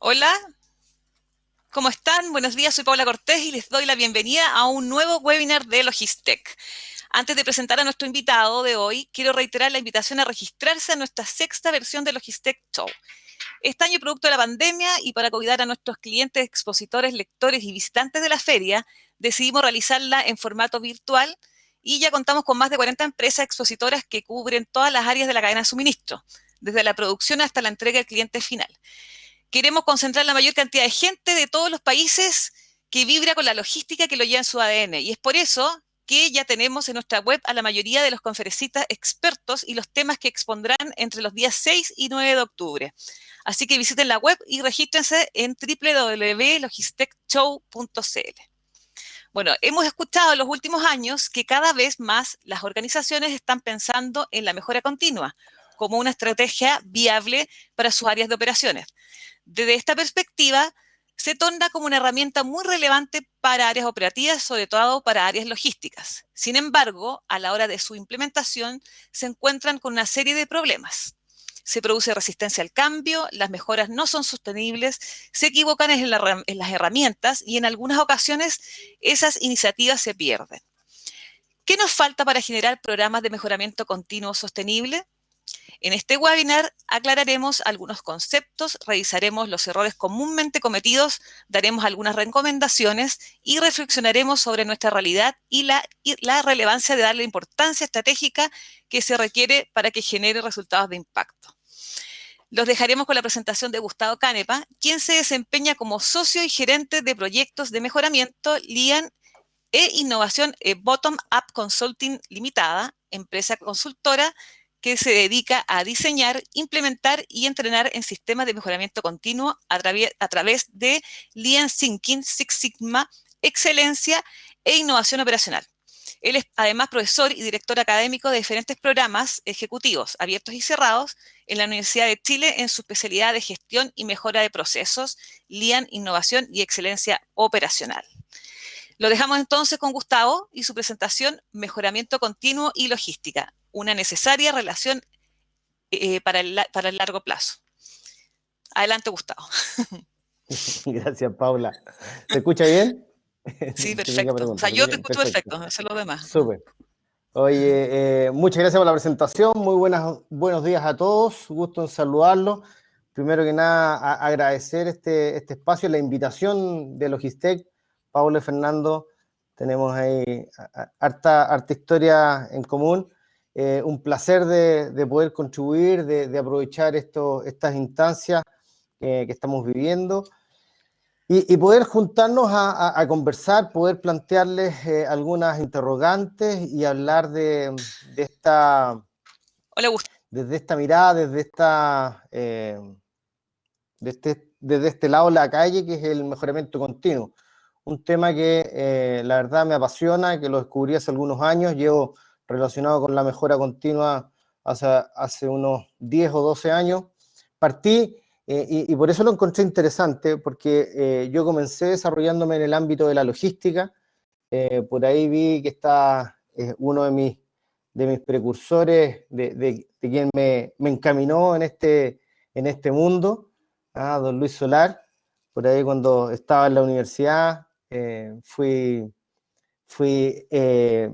Hola, ¿cómo están? Buenos días, soy Paula Cortés y les doy la bienvenida a un nuevo webinar de Logistec. Antes de presentar a nuestro invitado de hoy, quiero reiterar la invitación a registrarse a nuestra sexta versión de Logistec Show. Este año, producto de la pandemia y para cuidar a nuestros clientes, expositores, lectores y visitantes de la feria, decidimos realizarla en formato virtual y ya contamos con más de 40 empresas expositoras que cubren todas las áreas de la cadena de suministro, desde la producción hasta la entrega al cliente final. Queremos concentrar la mayor cantidad de gente de todos los países que vibra con la logística que lo lleva en su ADN. Y es por eso que ya tenemos en nuestra web a la mayoría de los conferencistas expertos y los temas que expondrán entre los días 6 y 9 de octubre. Así que visiten la web y regístrense en www.logistectshow.cl. Bueno, hemos escuchado en los últimos años que cada vez más las organizaciones están pensando en la mejora continua como una estrategia viable para sus áreas de operaciones. Desde esta perspectiva, se torna como una herramienta muy relevante para áreas operativas, sobre todo para áreas logísticas. Sin embargo, a la hora de su implementación, se encuentran con una serie de problemas. Se produce resistencia al cambio, las mejoras no son sostenibles, se equivocan en las herramientas y en algunas ocasiones esas iniciativas se pierden. ¿Qué nos falta para generar programas de mejoramiento continuo sostenible? En este webinar aclararemos algunos conceptos, revisaremos los errores comúnmente cometidos, daremos algunas recomendaciones y reflexionaremos sobre nuestra realidad y la relevancia de darle importancia estratégica que se requiere para que genere resultados de impacto. Los dejaremos con la presentación de Gustavo Canepa, quien se desempeña como socio y gerente de proyectos de mejoramiento LIAN e innovación Bottom Up Consulting Limitada, empresa consultora que se dedica a diseñar, implementar y entrenar en sistemas de mejoramiento continuo a través de Lean Thinking, Six Sigma, excelencia e innovación operacional. Él es además profesor y director académico de diferentes programas ejecutivos abiertos y cerrados en la Universidad de Chile en su especialidad de gestión y mejora de procesos, Lean, innovación y excelencia operacional. Lo dejamos entonces con Gustavo y su presentación Mejoramiento Continuo y Logística, una necesaria relación para el largo plazo. Adelante, Gustavo. Gracias, Paula. ¿Se escucha bien? Sí, Típica perfecto. O sea, pregunta, pero yo te bien, escucho perfecto. perfecto, no sé los demás. Súper. Oye, muchas gracias por la presentación. Muy buenos días a todos. Gusto en saludarlos. Primero que nada, agradecer este espacio, la invitación de Logistec. Paula y Fernando, tenemos ahí harta historia en común. Un placer de poder contribuir, de aprovechar estas instancias que estamos viviendo. Y poder juntarnos a conversar, poder plantearles algunas interrogantes y hablar Hola, Gustavo. desde esta mirada, desde este lado de la calle, que es el mejoramiento continuo. Un tema que la verdad me apasiona, que lo descubrí hace algunos años, llevo relacionado con la mejora continua hace unos 10 o 12 años. Partí, y por eso lo encontré interesante, porque yo comencé desarrollándome en el ámbito de la logística. Por ahí vi que está uno de mis precursores, de quien me encaminó en este mundo, don Luis Solar. Por ahí cuando estaba en la universidad fui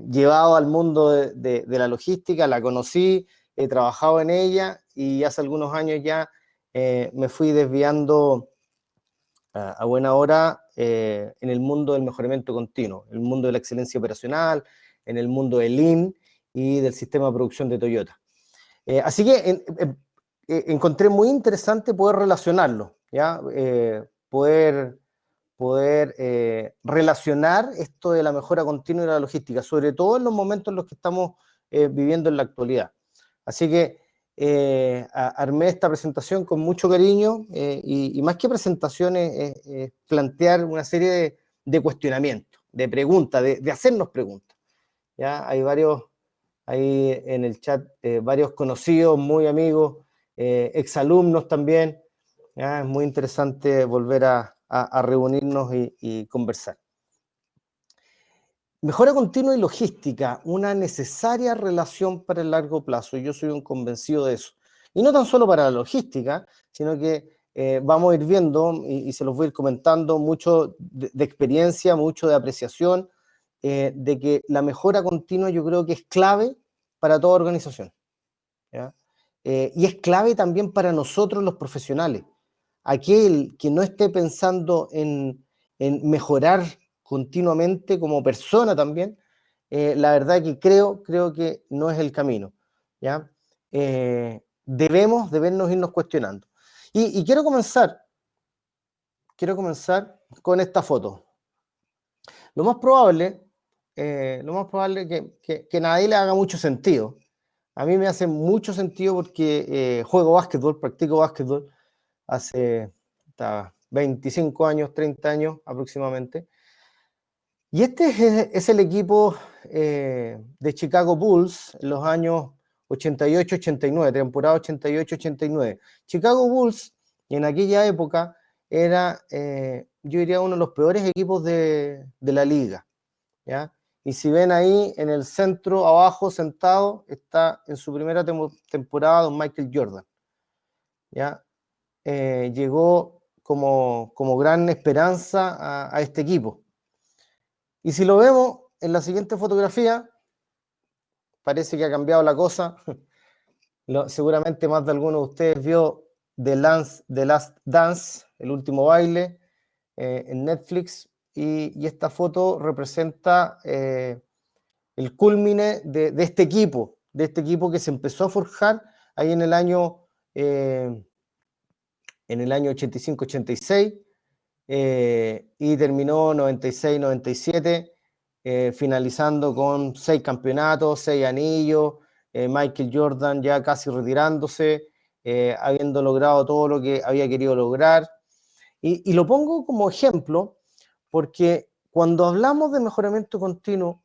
llevado al mundo de la logística, la conocí, he trabajado en ella y hace algunos años ya me fui desviando a buena hora en el mundo del mejoramiento continuo, en el mundo de la excelencia operacional, en el mundo del Lean y del sistema de producción de Toyota. Así que encontré muy interesante poder relacionarlo, ¿ya? Poder relacionar esto de la mejora continua y la logística, sobre todo en los momentos en los que estamos viviendo en la actualidad. Así que armé esta presentación con mucho cariño y más que presentaciones, plantear una serie de cuestionamientos, de preguntas, de hacernos preguntas. ¿Ya? Hay varios ahí en el chat, varios conocidos, muy amigos, exalumnos también. ¿Ya? Es muy interesante volver a reunirnos y conversar. Mejora continua y logística, una necesaria relación para el largo plazo. Yo soy un convencido de eso. Y no tan solo para la logística, sino que vamos a ir viendo, y se los voy a ir comentando, mucho de experiencia, mucho de apreciación, de que la mejora continua yo creo que es clave para toda organización, ¿ya? Y es clave también para nosotros los profesionales. Aquel que no esté pensando en mejorar continuamente como persona también, la verdad que creo que no es el camino, ¿ya? Debemos irnos cuestionando. Y quiero comenzar con esta foto. Lo más probable que nadie le haga mucho sentido. A mí me hace mucho sentido porque juego básquetbol, practico básquetbol hace 25 años, 30 años aproximadamente. Y este es el equipo de Chicago Bulls en los años 88-89, temporada 88-89. Chicago Bulls en aquella época era, yo diría, uno de los peores equipos de la liga, ¿ya? Y si ven ahí en el centro, abajo, sentado, está en su primera temporada don Michael Jordan, ¿ya? Llegó como gran esperanza a este equipo. Y si lo vemos en la siguiente fotografía, parece que ha cambiado la cosa. Seguramente más de alguno de ustedes vio The Last Dance, el último baile, en Netflix, y esta foto representa el cúlmine de este equipo que se empezó a forjar ahí en el año 85-86, y terminó 96-97, finalizando con 6 campeonatos, 6 anillos, Michael Jordan ya casi retirándose, habiendo logrado todo lo que había querido lograr. Y lo pongo como ejemplo porque cuando hablamos de mejoramiento continuo,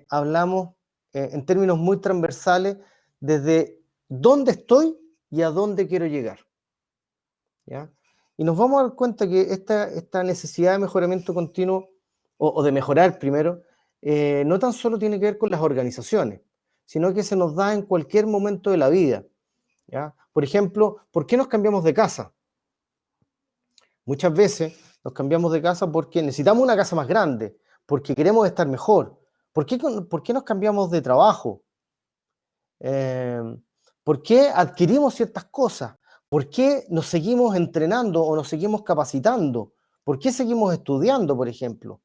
hablamos en términos muy transversales desde dónde estoy y a dónde quiero llegar, ¿ya? Y nos vamos a dar cuenta que esta necesidad de mejoramiento continuo, o de mejorar primero, no tan solo tiene que ver con las organizaciones, sino que se nos da en cualquier momento de la vida, ¿ya? Por ejemplo, ¿por qué nos cambiamos de casa? Muchas veces nos cambiamos de casa porque necesitamos una casa más grande, porque queremos estar mejor. ¿Por qué nos cambiamos de trabajo? ¿Por qué adquirimos ciertas cosas? ¿Por qué nos seguimos entrenando o nos seguimos capacitando? ¿Por qué seguimos estudiando, por ejemplo?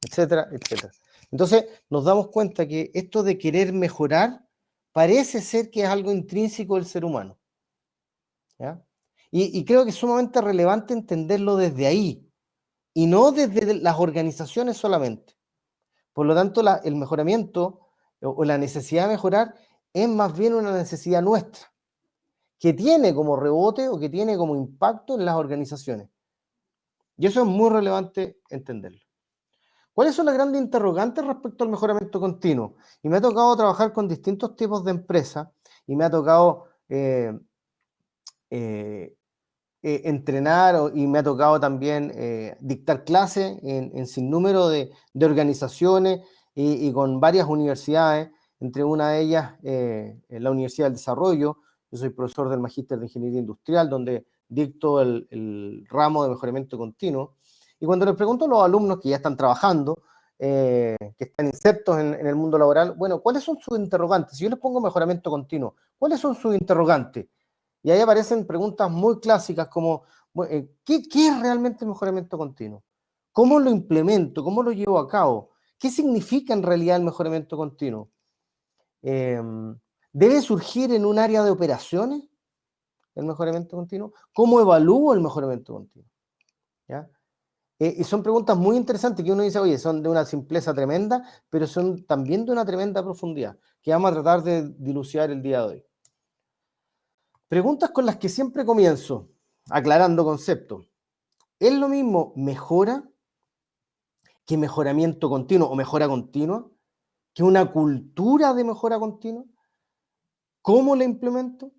Etcétera, etcétera. Entonces nos damos cuenta que esto de querer mejorar parece ser que es algo intrínseco del ser humano, ¿ya? Y creo que es sumamente relevante entenderlo desde ahí y no desde las organizaciones solamente. Por lo tanto, el mejoramiento o la necesidad de mejorar es más bien una necesidad nuestra, que tiene como rebote o que tiene como impacto en las organizaciones. Y eso es muy relevante entenderlo. ¿Cuáles son las grandes interrogantes respecto al mejoramiento continuo? Y me ha tocado trabajar con distintos tipos de empresas y me ha tocado entrenar y me ha tocado también dictar clases en sinnúmero de organizaciones y con varias universidades, entre una de ellas la Universidad del Desarrollo. Yo soy profesor del Magíster de Ingeniería Industrial, donde dicto el ramo de mejoramiento continuo. Y cuando les pregunto a los alumnos que ya están trabajando, que están insertos en el mundo laboral, bueno, ¿cuáles son sus interrogantes? Si yo les pongo mejoramiento continuo, ¿cuáles son sus interrogantes? Y ahí aparecen preguntas muy clásicas como, ¿qué es realmente el mejoramiento continuo? ¿Cómo lo implemento? ¿Cómo lo llevo a cabo? ¿Qué significa en realidad el mejoramiento continuo? ¿Debe surgir en un área de operaciones el mejoramiento continuo? ¿Cómo evalúo el mejoramiento continuo? ¿Ya? Y son preguntas muy interesantes que uno dice, oye, son de una simpleza tremenda, pero son también de una tremenda profundidad, que vamos a tratar de dilucidar el día de hoy. Preguntas con las que siempre comienzo, aclarando conceptos. ¿Es lo mismo mejora que mejoramiento continuo o mejora continua? ¿Que una cultura de mejora continua? ¿Cómo la implemento?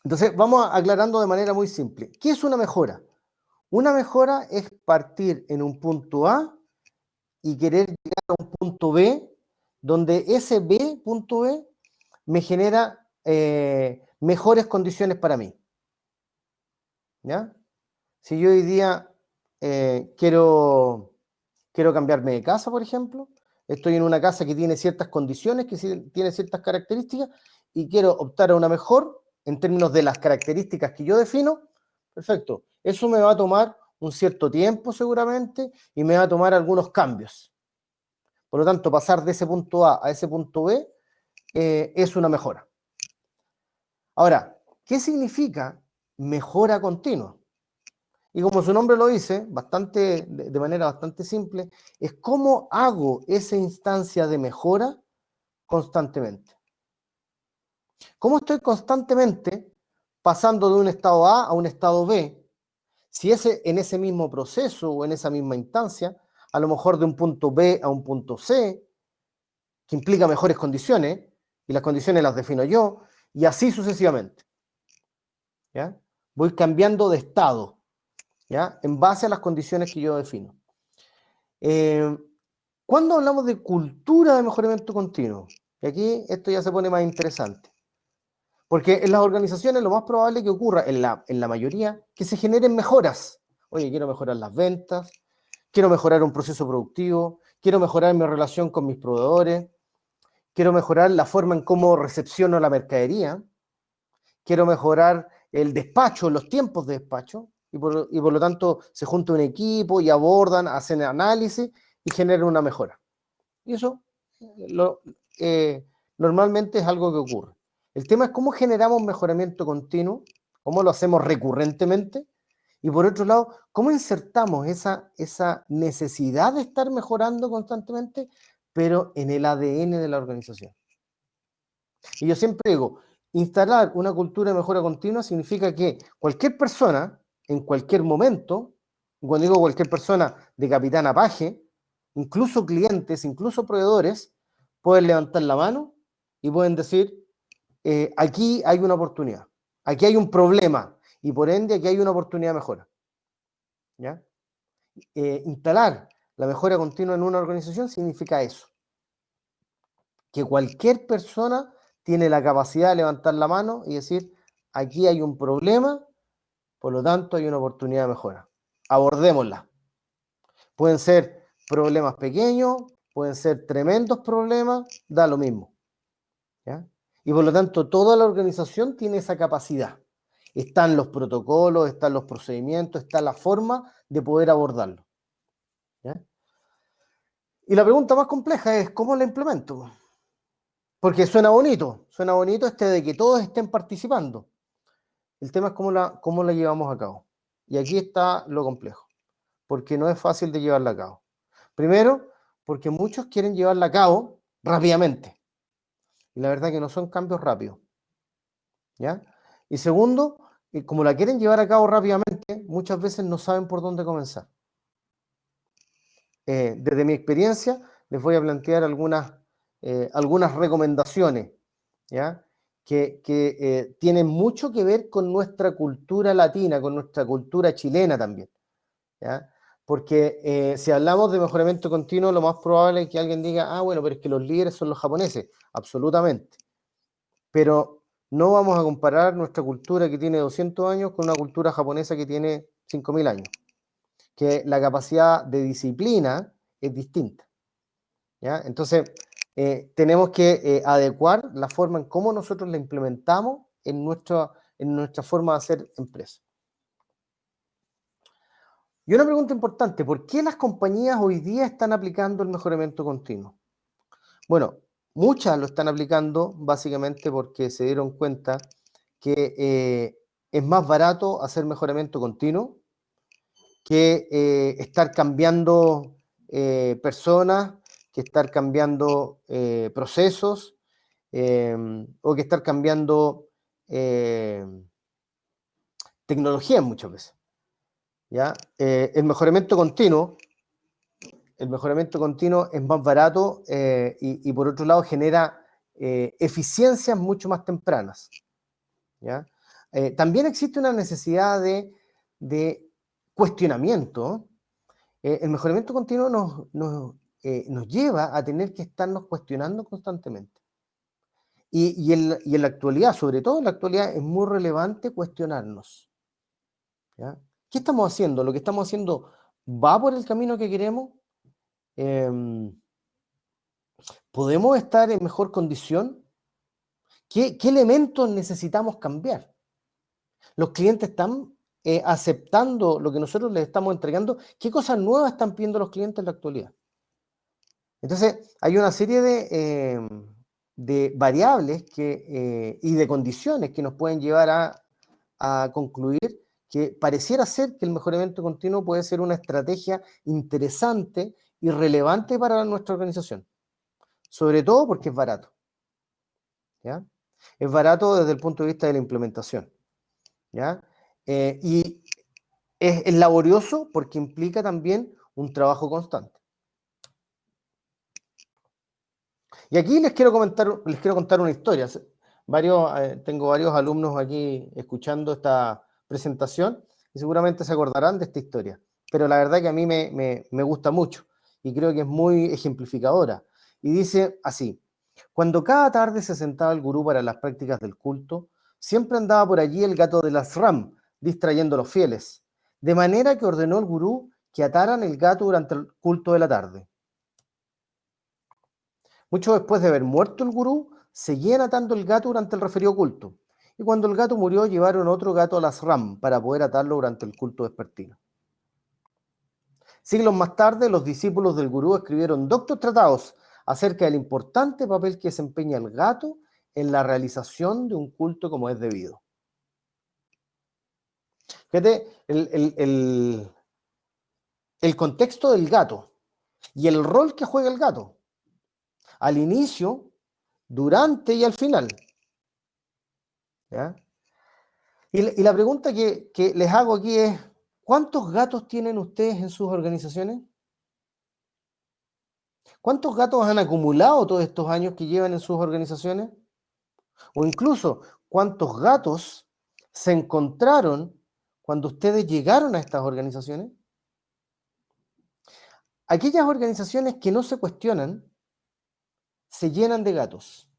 Entonces, vamos aclarando de manera muy simple. ¿Qué es una mejora? Una mejora es partir en un punto A y querer llegar a un punto B, donde ese punto B, me genera mejores condiciones para mí. ¿ya? Si yo hoy día quiero cambiarme de casa, por ejemplo, estoy en una casa que tiene ciertas condiciones, que tiene ciertas características, y quiero optar a una mejor en términos de las características que yo defino, perfecto. Eso me va a tomar un cierto tiempo seguramente y me va a tomar algunos cambios. Por lo tanto, pasar de ese punto A ese punto B es una mejora. Ahora, ¿qué significa mejora continua? Y como su nombre lo dice, de manera bastante simple, es cómo hago esa instancia de mejora constantemente. ¿Cómo estoy constantemente pasando de un estado A a un estado B? Si en ese mismo proceso o en esa misma instancia, a lo mejor de un punto B a un punto C, que implica mejores condiciones, y las condiciones las defino yo, y así sucesivamente. ¿Ya? Voy cambiando de estado, ¿ya? En base a las condiciones que yo defino. Cuando hablamos de cultura de mejoramiento continuo, y aquí esto ya se pone más interesante, porque en las organizaciones lo más probable que ocurra, en la mayoría, que se generen mejoras. Oye, quiero mejorar las ventas, quiero mejorar un proceso productivo, quiero mejorar mi relación con mis proveedores, quiero mejorar la forma en cómo recepciono la mercadería, quiero mejorar el despacho, los tiempos de despacho, y por lo tanto se junta un equipo y abordan, hacen análisis y generan una mejora. Y eso lo, normalmente es algo que ocurre. El tema es cómo generamos mejoramiento continuo, cómo lo hacemos recurrentemente, y por otro lado, cómo insertamos esa necesidad de estar mejorando constantemente, pero en el ADN de la organización. Y yo siempre digo, instalar una cultura de mejora continua significa que cualquier persona, en cualquier momento, cuando digo cualquier persona, de capitán a paje, incluso clientes, incluso proveedores, pueden levantar la mano y pueden decir, aquí hay una oportunidad, aquí hay un problema, y por ende aquí hay una oportunidad de mejora. ¿Ya? Instalar la mejora continua en una organización significa eso, que cualquier persona tiene la capacidad de levantar la mano y decir, aquí hay un problema, por lo tanto hay una oportunidad de mejora. Abordémosla. Pueden ser problemas pequeños, pueden ser tremendos problemas, da lo mismo. ¿Ya? Y por lo tanto toda la organización tiene esa capacidad. Están los protocolos, están los procedimientos, está la forma de poder abordarlo. ¿Ya? Y la pregunta más compleja es, ¿cómo la implemento? Porque suena bonito de que todos estén participando. El tema es cómo la llevamos a cabo. Y aquí está lo complejo, porque no es fácil de llevarla a cabo. Primero, porque muchos quieren llevarla a cabo rápidamente. Y la verdad que no son cambios rápidos. ¿Ya? Y segundo, como la quieren llevar a cabo rápidamente, muchas veces no saben por dónde comenzar. Desde mi experiencia, les voy a plantear algunas recomendaciones, ¿ya? Que tienen mucho que ver con nuestra cultura latina, con nuestra cultura chilena también, ¿ya? Porque si hablamos de mejoramiento continuo, lo más probable es que alguien diga, bueno, pero es que los líderes son los japoneses. Absolutamente. Pero no vamos a comparar nuestra cultura que tiene 200 años con una cultura japonesa que tiene 5.000 años. Que la capacidad de disciplina es distinta. ¿Ya? Entonces, tenemos que adecuar la forma en cómo nosotros la implementamos en nuestra forma de hacer empresa. Y una pregunta importante, ¿por qué las compañías hoy día están aplicando el mejoramiento continuo? Bueno, muchas lo están aplicando básicamente porque se dieron cuenta que es más barato hacer mejoramiento continuo que estar cambiando personas, que estar cambiando procesos o que estar cambiando tecnologías muchas veces. ¿Ya? El mejoramiento continuo es más barato y por otro lado genera eficiencias mucho más tempranas. ¿Ya? También existe una necesidad de cuestionamiento. El mejoramiento continuo nos lleva a tener que estarnos cuestionando constantemente. Y en la actualidad, sobre todo en la actualidad, es muy relevante cuestionarnos. ¿Ya? ¿Qué estamos haciendo? ¿Lo que estamos haciendo va por el camino que queremos? ¿Podemos estar en mejor condición? ¿Qué elementos necesitamos cambiar? ¿Los clientes están aceptando lo que nosotros les estamos entregando? ¿Qué cosas nuevas están pidiendo los clientes en la actualidad? Entonces, hay una serie de variables y de condiciones que nos pueden llevar a concluir que pareciera ser que el mejoramiento continuo puede ser una estrategia interesante y relevante para nuestra organización, sobre todo porque es barato, ¿ya? Es barato desde el punto de vista de la implementación, ¿ya? Y es laborioso porque implica también un trabajo constante. Y aquí les quiero contar una historia. Tengo varios alumnos aquí escuchando esta presentación y seguramente se acordarán de esta historia. Pero la verdad que a mí me gusta mucho y creo que es muy ejemplificadora. Y dice así: cuando cada tarde se sentaba el gurú para las prácticas del culto, siempre andaba por allí el gato de las Ram, distrayendo a los fieles. De manera que ordenó el gurú que ataran el gato durante el culto de la tarde. Mucho después de haber muerto el gurú, seguían atando el gato durante el referido culto. Y cuando el gato murió, llevaron otro gato a las Ram para poder atarlo durante el culto vespertino. Siglos más tarde, los discípulos del gurú escribieron doctos tratados acerca del importante papel que desempeña el gato en la realización de un culto como es debido. Fíjate, el contexto del gato y el rol que juega el gato al inicio, durante y al final. ¿Ya? Y la pregunta que les hago aquí es: ¿cuántos gatos tienen ustedes en sus organizaciones? ¿Cuántos gatos han acumulado todos estos años que llevan en sus organizaciones? O incluso, ¿cuántos gatos se encontraron cuando ustedes llegaron a estas organizaciones? Aquellas organizaciones que no se cuestionan se llenan de gatos.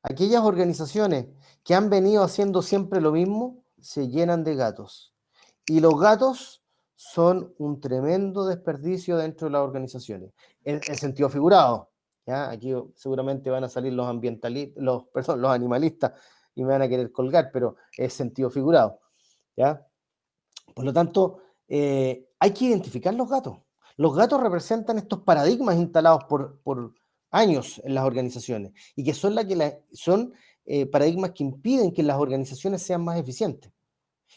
Aquellas organizaciones que han venido haciendo siempre lo mismo se llenan de gatos. Y los gatos son un tremendo desperdicio dentro de las organizaciones, en sentido figurado. ¿Ya? Aquí seguramente van a salir los los animalistas y me van a querer colgar, pero es sentido figurado. ¿Ya? Por lo tanto, hay que identificar los gatos. Los gatos representan estos paradigmas instalados por años en las organizaciones y que son paradigmas que impiden que las organizaciones sean más eficientes.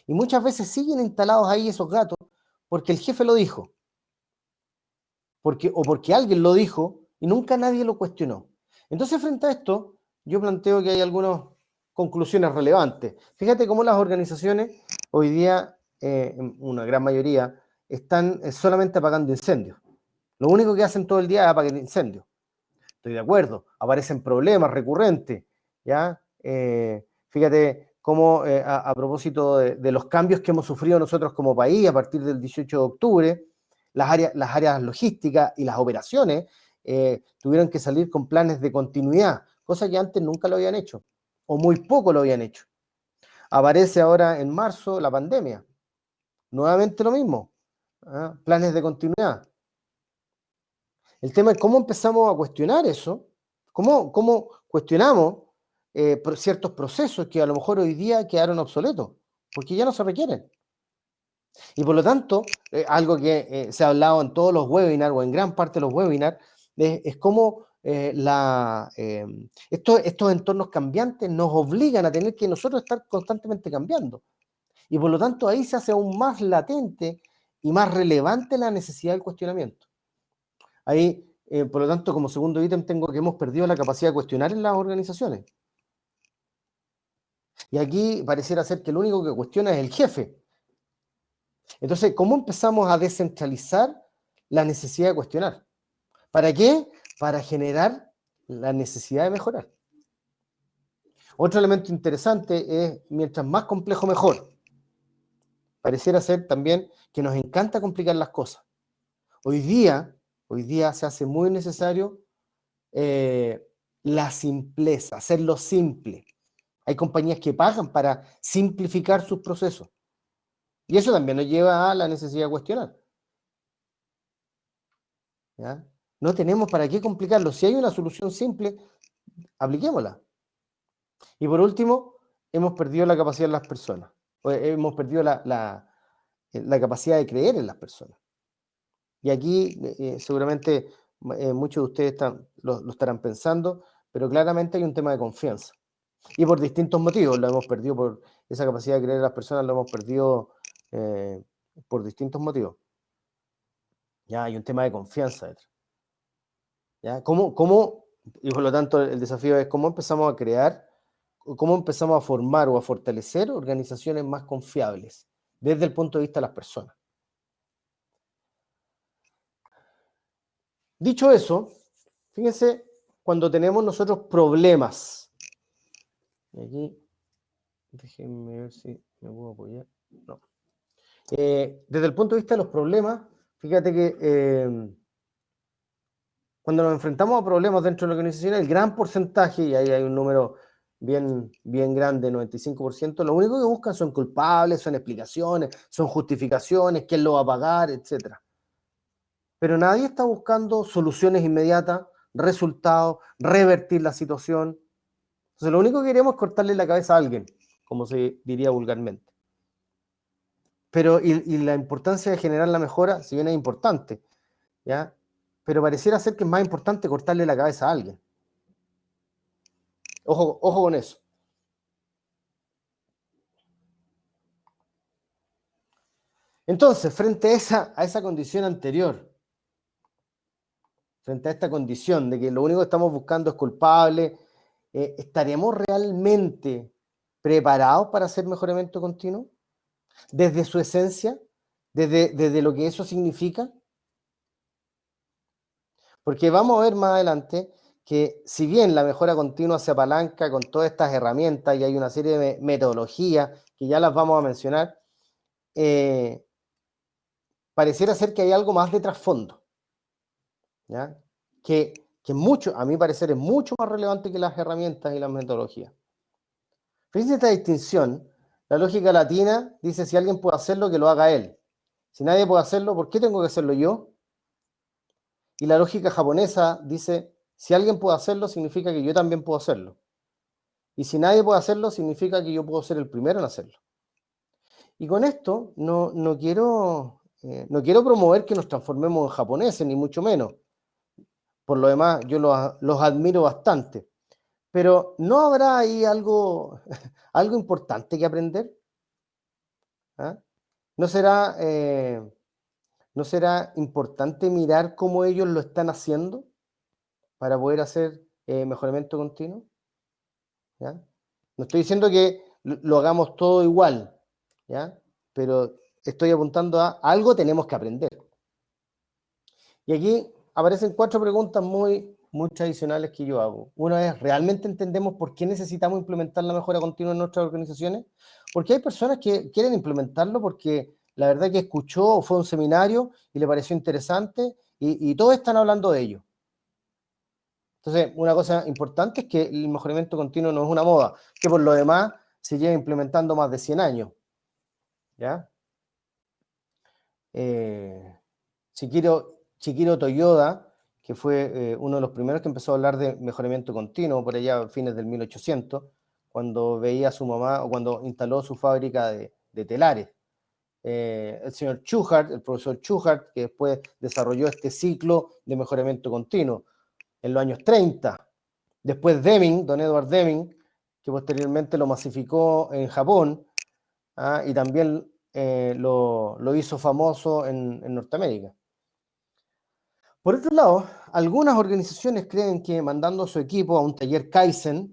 Y muchas veces siguen instalados ahí esos gatos porque el jefe lo dijo, o porque alguien lo dijo y nunca nadie lo cuestionó. Entonces, frente a esto, yo planteo que hay algunas conclusiones relevantes. Fíjate cómo las organizaciones hoy día, una gran mayoría, están solamente apagando incendios. Lo único que hacen todo el día es apagar incendios. Estoy de acuerdo, aparecen problemas recurrentes, ¿ya? Fíjate cómo, a propósito de los cambios que hemos sufrido nosotros como país a partir del 18 de octubre, las áreas logísticas y las operaciones tuvieron que salir con planes de continuidad, cosa que antes nunca lo habían hecho, o muy poco lo habían hecho. Aparece ahora en marzo la pandemia, nuevamente lo mismo, ¿ah? Planes de continuidad. El tema es cómo empezamos a cuestionar eso, cómo cuestionamos ciertos procesos que a lo mejor hoy día quedaron obsoletos, porque ya no se requieren. Y por lo tanto, algo que se ha hablado en todos los webinars o en gran parte de los webinars, es cómo estos entornos cambiantes nos obligan a tener que nosotros estar constantemente cambiando. Y por lo tanto ahí se hace aún más latente y más relevante la necesidad del cuestionamiento. Ahí, por lo tanto, como segundo ítem tengo que hemos perdido la capacidad de cuestionar en las organizaciones. Y aquí pareciera ser que el único que cuestiona es el jefe. Entonces, ¿cómo empezamos a descentralizar la necesidad de cuestionar? ¿Para qué? Para generar la necesidad de mejorar. Otro elemento interesante es, mientras más complejo, mejor. Pareciera ser también que nos encanta complicar las cosas. Hoy día se hace muy necesario la simpleza, hacerlo simple. Hay compañías que pagan para simplificar sus procesos. Y eso también nos lleva a la necesidad de cuestionar. ¿Ya? No tenemos para qué complicarlo. Si hay una solución simple, apliquémosla. Y por último, hemos perdido la capacidad de las personas. Hemos perdido la capacidad de creer en las personas. Y aquí seguramente muchos de ustedes lo estarán pensando, pero claramente hay un tema de confianza. Y por distintos motivos, lo hemos perdido por esa capacidad de creer en las personas, lo hemos perdido por distintos motivos. Ya hay un tema de confianza detrás. ¿Ya? Y por lo tanto el desafío es cómo empezamos a crear, cómo empezamos a formar o a fortalecer organizaciones más confiables desde el punto de vista de las personas. Dicho eso, fíjense, cuando tenemos nosotros problemas, y aquí, déjenme ver si me puedo apoyar, no. Desde el punto de vista de los problemas, fíjate que cuando nos enfrentamos a problemas dentro de la organización, el gran porcentaje, y ahí hay un número bien grande, 95%, lo único que buscan son culpables, son explicaciones, son justificaciones, quién lo va a pagar, etc. Pero nadie está buscando soluciones inmediatas, resultados, revertir la situación. Entonces, lo único que queremos es cortarle la cabeza a alguien, como se diría vulgarmente. Pero, y la importancia de generar la mejora, si bien es importante, ¿ya? Pero pareciera ser que es más importante cortarle la cabeza a alguien. Ojo con eso. Entonces, frente a esa condición anterior, frente a esta condición de que lo único que estamos buscando es culpable, ¿estaremos realmente preparados para hacer mejoramiento continuo? Desde su esencia, desde lo que eso significa. Porque vamos a ver más adelante que si bien la mejora continua se apalanca con todas estas herramientas y hay una serie de metodologías que ya las vamos a mencionar, pareciera ser que hay algo más de trasfondo, ¿ya? Que a mi parecer es mucho más relevante que las herramientas y las metodologías. Fíjense esta distinción. La lógica latina dice si alguien puede hacerlo, que lo haga él. Si nadie puede hacerlo, ¿por qué tengo que hacerlo yo? Y la lógica japonesa dice, si alguien puede hacerlo, significa que yo también puedo hacerlo. Y si nadie puede hacerlo, significa que yo puedo ser el primero en hacerlo. Y con esto no quiero promover que nos transformemos en japoneses, ni mucho menos. Por lo demás, yo los admiro bastante. Pero ¿no habrá ahí algo importante que aprender? ¿Ah? ¿No será importante mirar cómo ellos lo están haciendo para poder hacer mejoramiento continuo? ¿Ya? No estoy diciendo que lo hagamos todo igual, ¿ya? Pero estoy apuntando a algo tenemos que aprender. Y aquí aparecen 4 preguntas muy tradicionales que yo hago. Una es, ¿realmente entendemos por qué necesitamos implementar la mejora continua en nuestras organizaciones? Porque hay personas que quieren implementarlo porque la verdad que escuchó o fue a un seminario y le pareció interesante y todos están hablando de ello. Entonces, una cosa importante es que el mejoramiento continuo no es una moda, que por lo demás se lleva implementando más de 100 años. ¿Ya? Chikiro Toyoda, que fue uno de los primeros que empezó a hablar de mejoramiento continuo por allá a fines del 1800, cuando veía a su mamá o cuando instaló su fábrica de telares. El señor Schuhart, el profesor Schuhart, que después desarrolló este ciclo de mejoramiento continuo en los años 30. Después Deming, don Edward Deming, que posteriormente lo masificó en Japón, y también lo hizo famoso en Norteamérica. Por otro lado, algunas organizaciones creen que mandando a su equipo a un taller Kaizen,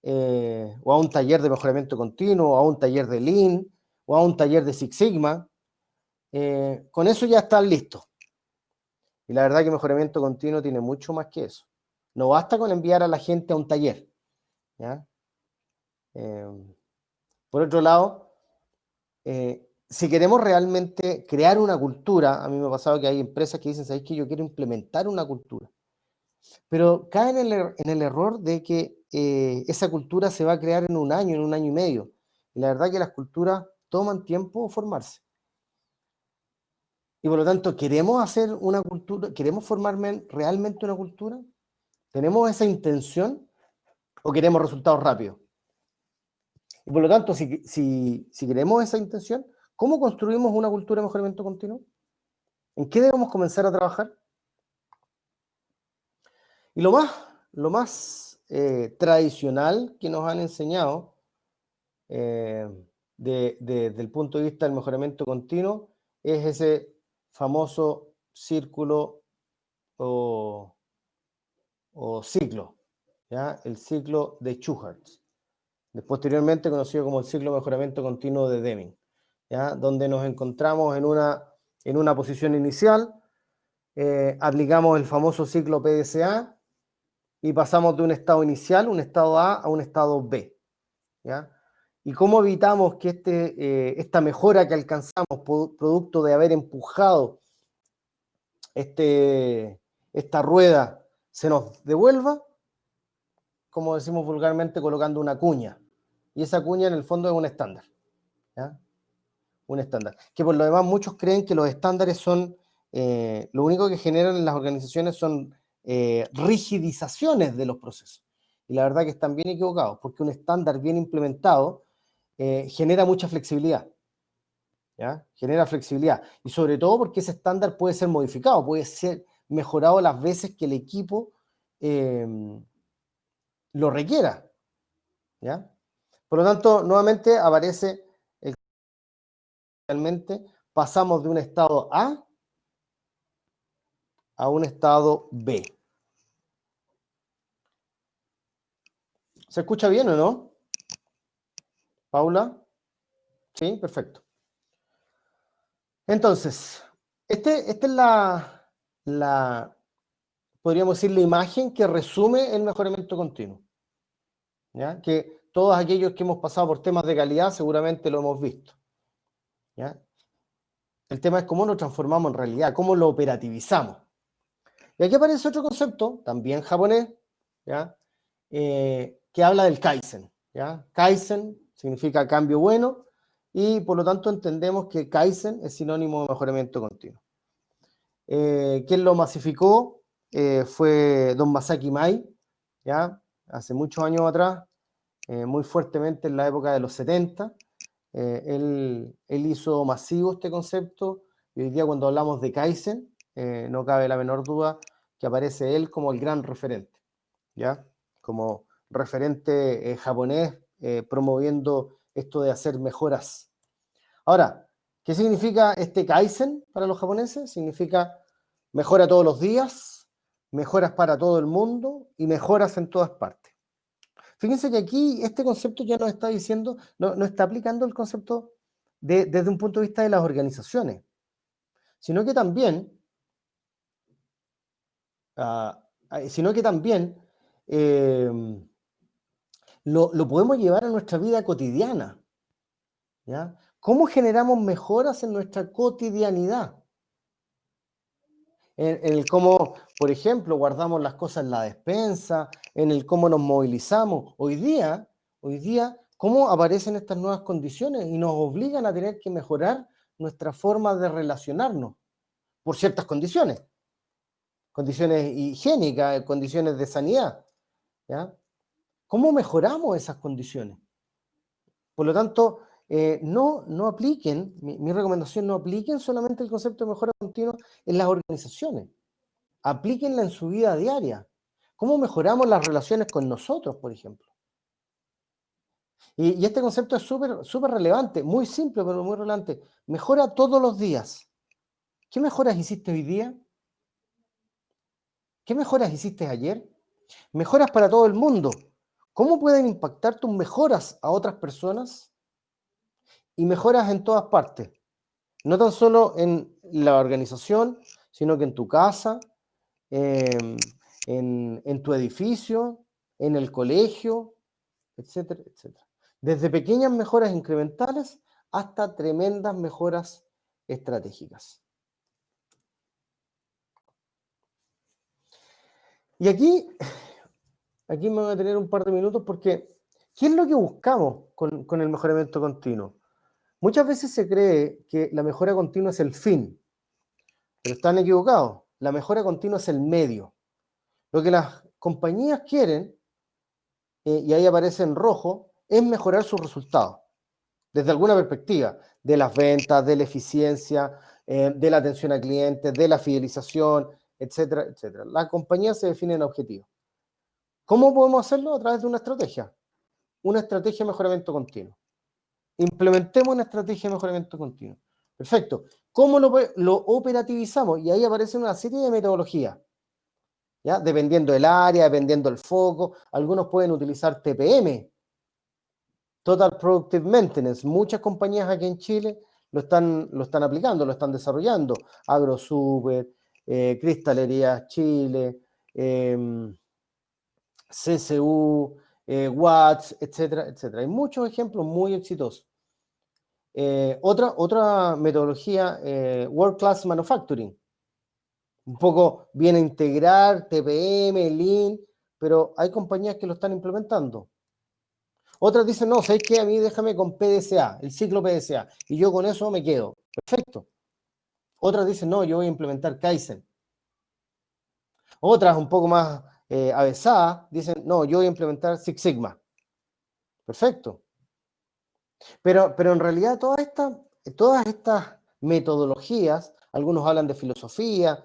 o a un taller de mejoramiento continuo, o a un taller de Lean, o a un taller de Six Sigma, con eso ya están listos. Y la verdad que mejoramiento continuo tiene mucho más que eso. No basta con enviar a la gente a un taller, ¿ya? Por otro lado, si queremos realmente crear una cultura, a mí me ha pasado que hay empresas que dicen, ¿sabéis qué? Yo quiero implementar una cultura. Pero caen en el error de que esa cultura se va a crear en un año y medio. Y la verdad que las culturas toman tiempo formarse. Y por lo tanto, ¿queremos hacer una cultura? ¿Queremos formar realmente una cultura? ¿Tenemos esa intención o queremos resultados rápidos? Y por lo tanto, si queremos esa intención, ¿cómo construimos una cultura de mejoramiento continuo? ¿En qué debemos comenzar a trabajar? Y lo más tradicional que nos han enseñado desde el punto de vista del mejoramiento continuo es ese famoso círculo o ciclo, ¿ya? El ciclo de Shugart, posteriormente conocido como el ciclo de mejoramiento continuo de Deming, ¿ya? Donde nos encontramos en una posición inicial, aplicamos el famoso ciclo PDCA y pasamos de un estado inicial, un estado A, a un estado B, ¿ya? ¿Y cómo evitamos que esta mejora que alcanzamos, producto de haber empujado esta rueda, se nos devuelva? Como decimos vulgarmente, colocando una cuña. Y esa cuña en el fondo es un estándar, ¿ya? Un estándar. Que por lo demás muchos creen que los estándares son, lo único que generan en las organizaciones son rigidizaciones de los procesos. Y la verdad que están bien equivocados, porque un estándar bien implementado genera mucha flexibilidad, ¿ya? Genera flexibilidad. Y sobre todo porque ese estándar puede ser modificado, puede ser mejorado las veces que el equipo lo requiera, ¿ya? Por lo tanto, nuevamente aparece realmente pasamos de un estado a un estado B. ¿Se escucha bien o no? ¿Paula? Sí, perfecto. Entonces, esta es podríamos decir, la imagen que resume el mejoramiento continuo, ¿ya? Que todos aquellos que hemos pasado por temas de calidad seguramente lo hemos visto, ¿ya? El tema es cómo lo transformamos en realidad, cómo lo operativizamos. Y aquí aparece otro concepto, también japonés, ¿ya? Que habla del Kaizen, ¿ya? Kaizen significa cambio bueno y por lo tanto entendemos que Kaizen es sinónimo de mejoramiento continuo. Quien lo masificó fue don Masaki Mai, ¿ya? Hace muchos años atrás, muy fuertemente en la época de los 70. Él hizo masivo este concepto y hoy día cuando hablamos de Kaizen, no cabe la menor duda que aparece él como el gran referente, ¿ya? Como referente japonés promoviendo esto de hacer mejoras. Ahora, ¿qué significa este Kaizen para los japoneses? Significa mejora todos los días, mejoras para todo el mundo y mejoras en todas partes. Fíjense que aquí este concepto ya nos está diciendo, no está aplicando el concepto desde un punto de vista de las organizaciones, sino que también, eh, lo podemos llevar a nuestra vida cotidiana, ¿ya? ¿Cómo generamos mejoras en nuestra cotidianidad? En el cómo, por ejemplo, guardamos las cosas en la despensa, en el cómo nos movilizamos. Hoy día, cómo aparecen estas nuevas condiciones y nos obligan a tener que mejorar nuestra forma de relacionarnos por ciertas condiciones higiénicas, condiciones de sanidad, ¿ya? ¿Cómo mejoramos esas condiciones? Por lo tanto, no apliquen, mi recomendación, no apliquen solamente el concepto de mejora continua en las organizaciones. Aplíquenla en su vida diaria. ¿Cómo mejoramos las relaciones con nosotros, por ejemplo? Y este concepto es súper relevante, muy simple, pero muy relevante. Mejora todos los días. ¿Qué mejoras hiciste hoy día? ¿Qué mejoras hiciste ayer? Mejoras para todo el mundo. ¿Cómo pueden impactar tus mejoras a otras personas? Y mejoras en todas partes. No tan solo en la organización, sino que en tu casa, en tu edificio, en el colegio, etcétera, etcétera. Desde pequeñas mejoras incrementales hasta tremendas mejoras estratégicas. Y aquí me voy a tener un par de minutos porque ¿qué es lo que buscamos con el mejoramiento continuo? Muchas veces se cree que la mejora continua es el fin, pero están equivocados. La mejora continua es el medio. Lo que las compañías quieren, y ahí aparece en rojo, es mejorar sus resultados, desde alguna perspectiva, de las ventas, de la eficiencia, de la atención al cliente, de la fidelización, etcétera, etcétera. Las compañías se definen objetivos. ¿Cómo podemos hacerlo? A través de una estrategia de mejoramiento continuo. Implementemos una estrategia de mejoramiento continuo. Perfecto. ¿Cómo lo operativizamos? Y ahí aparecen una serie de metodologías, ¿ya? Dependiendo del área, dependiendo del foco. Algunos pueden utilizar TPM, Total Productive Maintenance. Muchas compañías aquí en Chile lo están aplicando, lo están desarrollando. AgroSuper, Cristalerías Chile, CCU, Watts, etcétera, etcétera. Hay muchos ejemplos muy exitosos. Otra metodología, World Class Manufacturing. Un poco viene a integrar TPM, Lean, pero hay compañías que lo están implementando. Otras dicen, no, ¿sabes qué? A mí déjame con PDCA, el ciclo PDCA, y yo con eso me quedo. Perfecto. Otras dicen, no, yo voy a implementar Kaizen. Otras, un poco más avesadas, dicen, no, yo voy a implementar Six Sigma. Perfecto. Pero en realidad todas estas metodologías, algunos hablan de filosofía,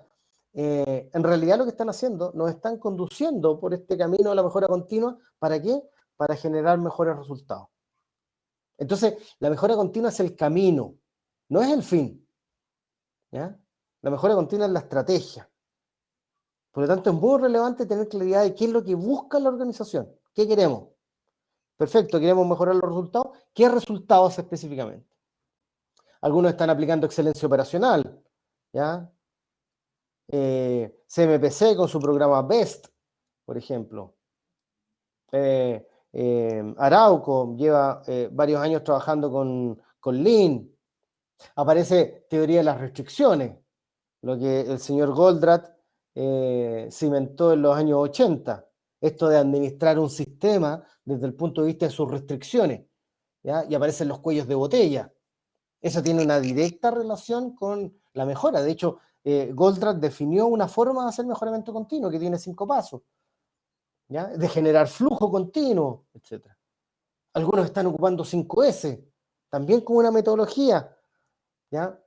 en realidad lo que están haciendo, nos están conduciendo por este camino de la mejora continua. ¿Para qué? Para generar mejores resultados. Entonces, la mejora continua es el camino, no es el fin, ¿ya? La mejora continua es la estrategia. Por lo tanto, es muy relevante tener claridad de qué es lo que busca la organización, qué queremos. Perfecto, queremos mejorar los resultados. ¿Qué resultados específicamente? Algunos están aplicando excelencia operacional, ¿ya? CMPC con su programa BEST, por ejemplo. Arauco lleva varios años trabajando con Lean. Aparece teoría de las restricciones, lo que el señor Goldratt cimentó en los años 80. Esto de administrar un sistema desde el punto de vista de sus restricciones, ¿ya? Y aparecen los cuellos de botella. Eso tiene una directa relación con la mejora. De hecho, Goldratt definió una forma de hacer mejoramiento continuo que tiene 5 pasos, ¿ya? De generar flujo continuo, etc. Algunos están ocupando 5S, también como una metodología, ¿ya?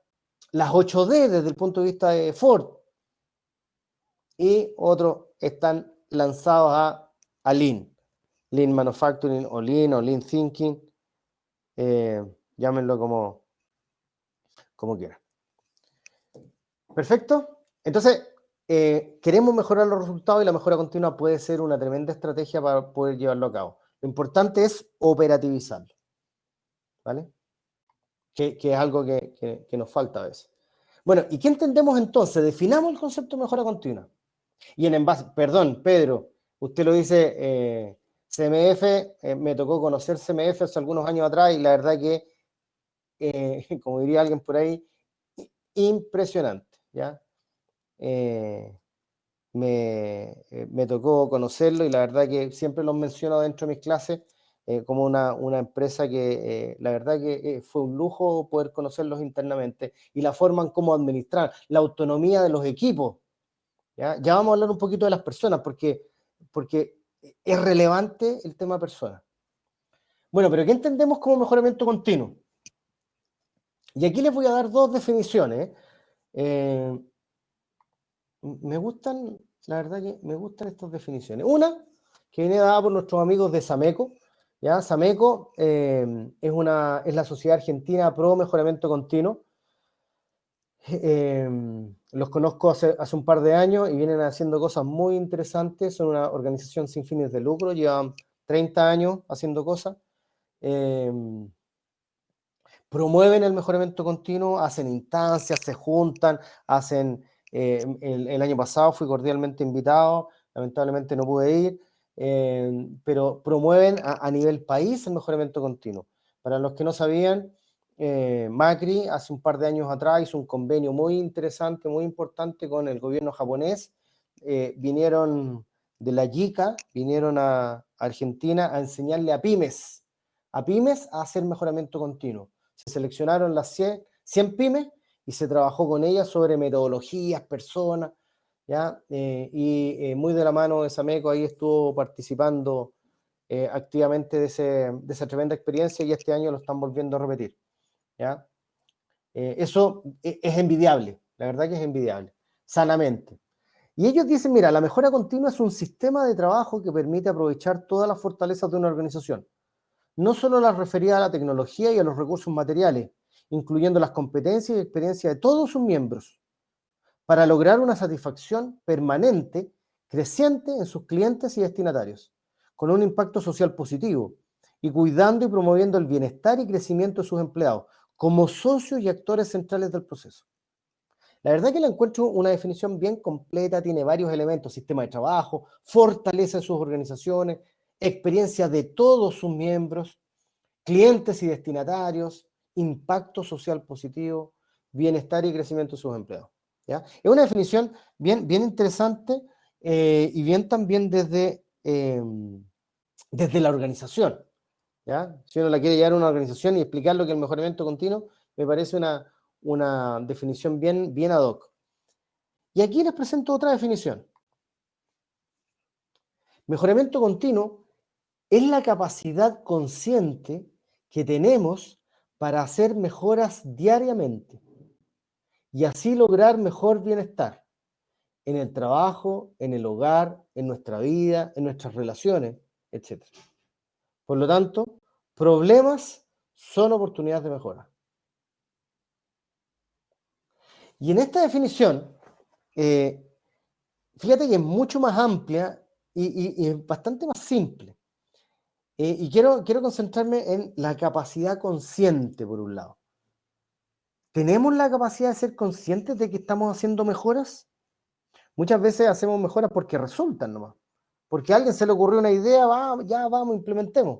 Las 8D desde el punto de vista de Ford. Y otros están lanzados a Lean. Lean Manufacturing o Lean Thinking. Llámenlo como quieran. Perfecto. Entonces, queremos mejorar los resultados y la mejora continua puede ser una tremenda estrategia para poder llevarlo a cabo. Lo importante es operativizarlo, ¿vale? Que es algo que nos falta a veces. Bueno, ¿y qué entendemos entonces? Definamos el concepto de mejora continua. Y en envase, perdón, Pedro, usted lo dice, CMF, me tocó conocer CMF hace algunos años atrás y la verdad que, como diría alguien por ahí, impresionante, ¿ya? Me tocó conocerlo y la verdad que siempre los menciono dentro de mis clases como una empresa que la verdad que fue un lujo poder conocerlos internamente y la forma en cómo administrar, la autonomía de los equipos. Ya vamos a hablar un poquito de las personas porque es relevante el tema personas. Bueno, pero ¿qué entendemos como mejoramiento continuo? Y aquí les voy a dar dos definiciones. Me gustan, la verdad que me gustan estas definiciones. Una, que viene dada por nuestros amigos de Sameco. ¿Ya? Sameco es la Sociedad Argentina Pro Mejoramiento Continuo. Los conozco hace un par de años y vienen haciendo cosas muy interesantes. Son una organización sin fines de lucro, llevan 30 años haciendo cosas. Promueven el mejoramiento continuo, hacen instancias, se juntan, hacen... el año pasado fui cordialmente invitado, lamentablemente no pude ir, pero promueven a nivel país el mejoramiento continuo. Para los que no sabían, Macri hace un par de años atrás hizo un convenio muy interesante, muy importante con el gobierno japonés. Vinieron de la JICA, vinieron a Argentina a enseñarle a pymes a hacer mejoramiento continuo. Se seleccionaron las 100 pymes y se trabajó con ellas sobre metodologías, personas, ¿ya? Muy de la mano de Sameco ahí estuvo participando activamente de esa tremenda experiencia y este año lo están volviendo a repetir, ¿ya? Eso es envidiable, la verdad que es envidiable, sanamente. Y ellos dicen, mira, la mejora continua es un sistema de trabajo que permite aprovechar todas las fortalezas de una organización, no solo las referidas a la tecnología y a los recursos materiales, incluyendo las competencias y experiencias de todos sus miembros, para lograr una satisfacción permanente, creciente en sus clientes y destinatarios, con un impacto social positivo, y cuidando y promoviendo el bienestar y crecimiento de sus empleados, como socios y actores centrales del proceso. La verdad que la encuentro una definición bien completa, tiene varios elementos: sistema de trabajo, fortaleza de sus organizaciones, experiencia de todos sus miembros, clientes y destinatarios, impacto social positivo, bienestar y crecimiento de sus empleados, ¿ya? Es una definición bien interesante y bien también desde la organización, ¿ya? Si uno la quiere llevar a una organización y explicar lo que es el mejoramiento continuo, me parece una definición bien ad hoc. Y aquí les presento otra definición. Mejoramiento continuo es la capacidad consciente que tenemos para hacer mejoras diariamente y así lograr mejor bienestar en el trabajo, en el hogar, en nuestra vida, en nuestras relaciones, etc. Por lo tanto, problemas son oportunidades de mejora. Y en esta definición, fíjate que es mucho más amplia y es bastante más simple. Y quiero concentrarme en la capacidad consciente, por un lado. ¿Tenemos la capacidad de ser conscientes de que estamos haciendo mejoras? Muchas veces hacemos mejoras porque resultan nomás. Porque a alguien se le ocurrió una idea, ya vamos, implementemos.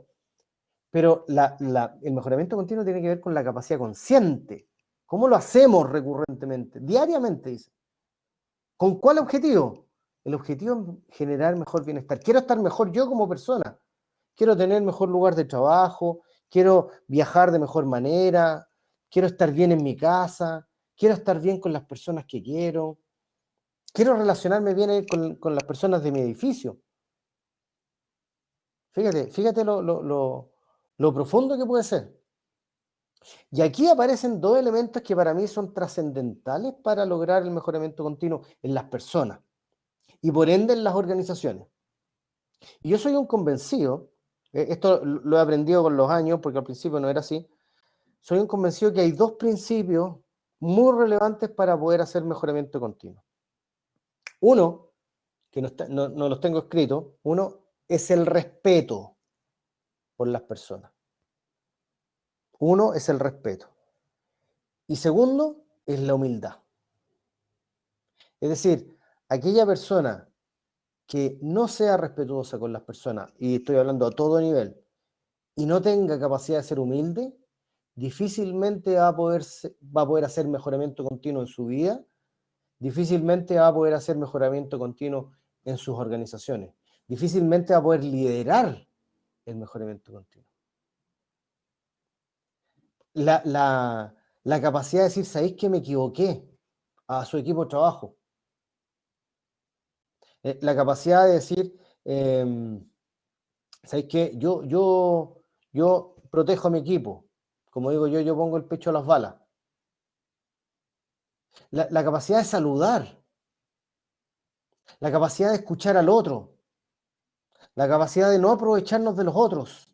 Pero el mejoramiento continuo tiene que ver con la capacidad consciente. ¿Cómo lo hacemos recurrentemente? Diariamente, dice. ¿Con cuál objetivo? El objetivo es generar mejor bienestar. Quiero estar mejor yo como persona. Quiero tener mejor lugar de trabajo. Quiero viajar de mejor manera. Quiero estar bien en mi casa. Quiero estar bien con las personas que quiero. Quiero relacionarme bien con las personas de mi edificio. Fíjate lo profundo que puede ser. Y aquí aparecen dos elementos que para mí son trascendentales para lograr el mejoramiento continuo en las personas y por ende en las organizaciones. Y yo soy un convencido, esto lo he aprendido con los años porque al principio no era así, soy un convencido que hay dos principios muy relevantes para poder hacer mejoramiento continuo. Uno, que no los tengo escritos, uno es el respeto por las personas. Uno es el respeto. Y segundo, es la humildad. Es decir, aquella persona que no sea respetuosa con las personas, y estoy hablando a todo nivel, y no tenga capacidad de ser humilde, difícilmente va a poder hacer mejoramiento continuo en su vida, difícilmente va a poder hacer mejoramiento continuo en sus organizaciones, difícilmente va a poder liderar el mejoramiento continuo. La capacidad de decir, ¿sabéis que me equivoqué? A su equipo de trabajo. La capacidad de decir, ¿sabéis qué? Yo protejo a mi equipo. Como digo yo pongo el pecho a las balas. La capacidad de saludar. La capacidad de escuchar al otro. La capacidad de no aprovecharnos de los otros.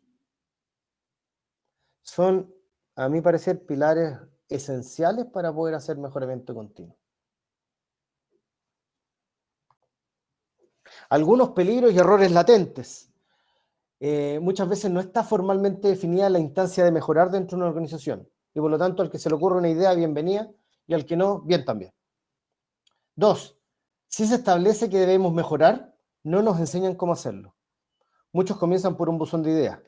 Son, a mi parecer, pilares esenciales para poder hacer mejoramiento continuo. Algunos peligros y errores latentes. Muchas veces no está formalmente definida la instancia de mejorar dentro de una organización. Y por lo tanto, al que se le ocurre una idea, bienvenida, y al que no, bien también. 2. Si se establece que debemos mejorar, no nos enseñan cómo hacerlo. Muchos comienzan por un buzón de ideas.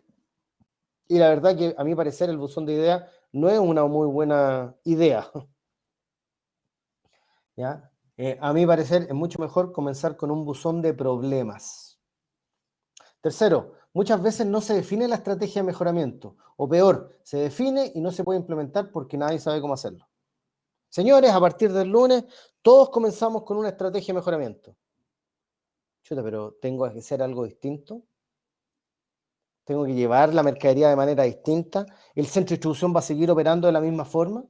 Y la verdad que, a mi parecer, el buzón de ideas no es una muy buena idea. ¿Ya? A mi parecer, es mucho mejor comenzar con un buzón de problemas. Tercero, muchas veces no se define la estrategia de mejoramiento, o peor, se define y no se puede implementar porque nadie sabe cómo hacerlo. Señores, a partir del lunes, todos comenzamos con una estrategia de mejoramiento. Chuta, pero ¿tengo que hacer algo distinto? ¿Tengo que llevar la mercadería de manera distinta? ¿El centro de distribución va a seguir operando de la misma forma?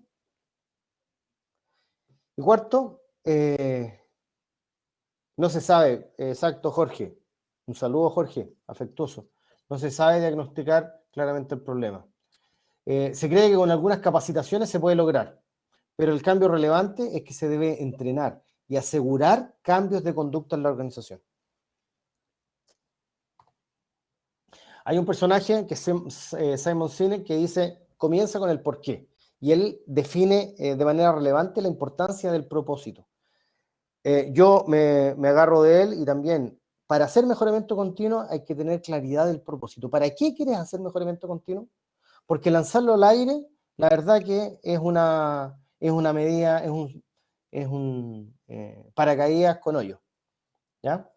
Y cuarto, no se sabe, exacto, Jorge. Un saludo, Jorge, afectuoso. No se sabe diagnosticar claramente el problema. Se cree que con algunas capacitaciones se puede lograr, pero el cambio relevante es que se debe entrenar y asegurar cambios de conducta en la organización. Hay un personaje que es Simon Sinek que dice, comienza con el porqué, y él define de manera relevante la importancia del propósito. Yo me agarro de él y también, para hacer mejoramiento continuo hay que tener claridad del propósito. ¿Para qué quieres hacer mejoramiento continuo? Porque lanzarlo al aire, la verdad que es una medida, es un paracaídas con hoyo, ¿ya?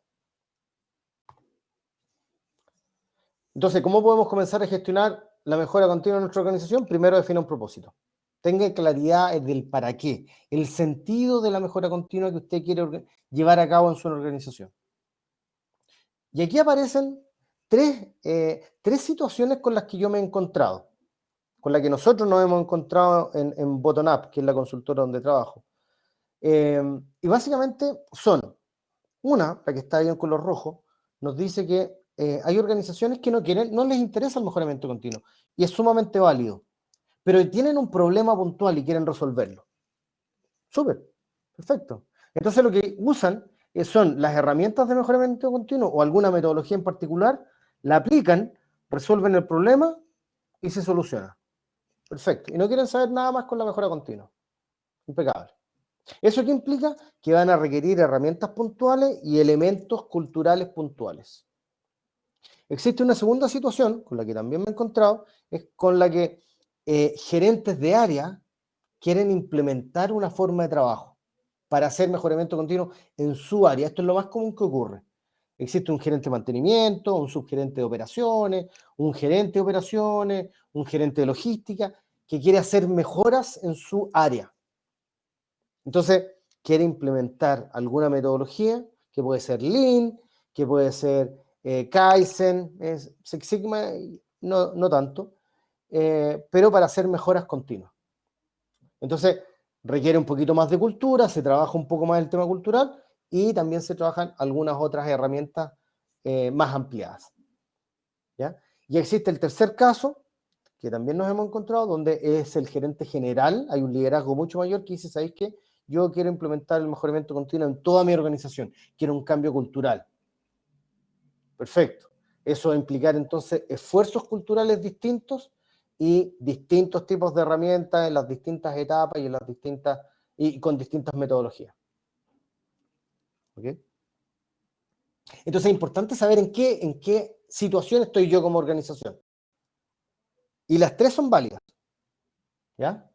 Entonces, ¿cómo podemos comenzar a gestionar la mejora continua en nuestra organización? Primero, defina un propósito. Tenga claridad del para qué, el sentido de la mejora continua que usted quiere llevar a cabo en su organización. Y aquí aparecen tres situaciones con las que yo me he encontrado, con las que nosotros nos hemos encontrado en Bottom Up, que es la consultora donde trabajo. Y básicamente son, una, la que está ahí en color rojo, nos dice que hay organizaciones que no les interesa el mejoramiento continuo, y es sumamente válido, pero tienen un problema puntual y quieren resolverlo. Súper, perfecto. Entonces lo que usan son las herramientas de mejoramiento continuo o alguna metodología en particular, la aplican, resuelven el problema y se soluciona. Perfecto. Y no quieren saber nada más con la mejora continua. Impecable. ¿Eso qué implica? Que van a requerir herramientas puntuales y elementos culturales puntuales. Existe una segunda situación, con la que también me he encontrado, es con la que gerentes de área quieren implementar una forma de trabajo para hacer mejoramiento continuo en su área. Esto es lo más común que ocurre. Existe un gerente de mantenimiento, un subgerente de operaciones, un gerente de operaciones, un gerente de logística, que quiere hacer mejoras en su área. Entonces, quiere implementar alguna metodología, que puede ser Lean, que puede ser Kaizen, Six Sigma, no tanto, pero para hacer mejoras continuas. Entonces, requiere un poquito más de cultura, se trabaja un poco más el tema cultural y también se trabajan algunas otras herramientas más ampliadas, ¿ya? Y existe el tercer caso, que también nos hemos encontrado, donde es el gerente general, hay un liderazgo mucho mayor que dice, ¿sabéis qué? Yo quiero implementar el mejoramiento continuo en toda mi organización, quiero un cambio cultural. Perfecto. Eso va a implicar entonces esfuerzos culturales distintos y distintos tipos de herramientas en las distintas etapas y con distintas metodologías. ¿Ok? Entonces es importante saber en qué situación estoy yo como organización. Y las tres son válidas. ¿Ya?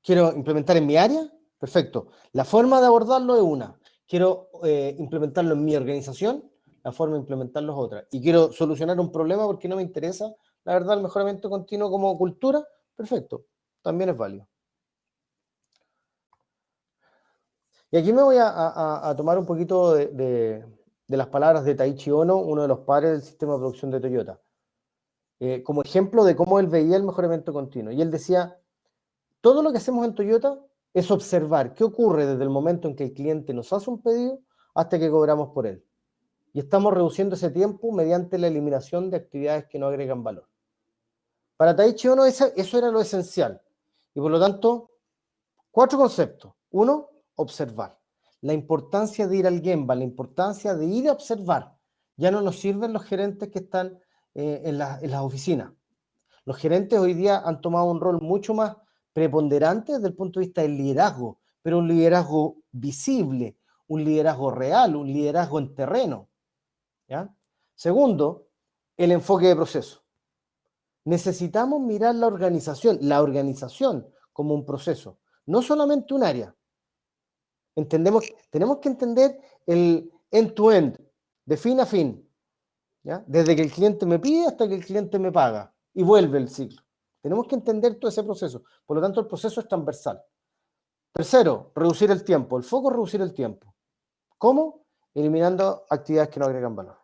Quiero implementar en mi área, perfecto. La forma de abordarlo es una. Quiero implementarlo en mi organización, la forma de implementarlo es otra. Y quiero solucionar un problema porque no me interesa, la verdad, el mejoramiento continuo como cultura, perfecto. También es válido. Y aquí me voy a tomar un poquito de las palabras de Taiichi Ohno, uno de los padres del sistema de producción de Toyota, como ejemplo de cómo él veía el mejoramiento continuo. Y él decía, todo lo que hacemos en Toyota es observar qué ocurre desde el momento en que el cliente nos hace un pedido hasta que cobramos por él. Y estamos reduciendo ese tiempo mediante la eliminación de actividades que no agregan valor. Para Taiichi Ohno eso era lo esencial. Y por lo tanto, 4 conceptos. 1, observar. La importancia de ir al Gemba, la importancia de ir a observar. Ya no nos sirven los gerentes que están en las oficinas. Los gerentes hoy día han tomado un rol mucho más preponderante desde el punto de vista del liderazgo, pero un liderazgo visible, un liderazgo real, un liderazgo en terreno, ¿ya? Segundo, el enfoque de proceso. Necesitamos mirar la organización como un proceso, no solamente un área. Tenemos que entender el end-to-end, de fin a fin, ¿ya? Desde que el cliente me pide hasta que el cliente me paga y vuelve el ciclo. Tenemos que entender todo ese proceso. Por lo tanto, el proceso es transversal. Tercero, reducir el tiempo. El foco es reducir el tiempo. ¿Cómo? Eliminando actividades que no agregan valor.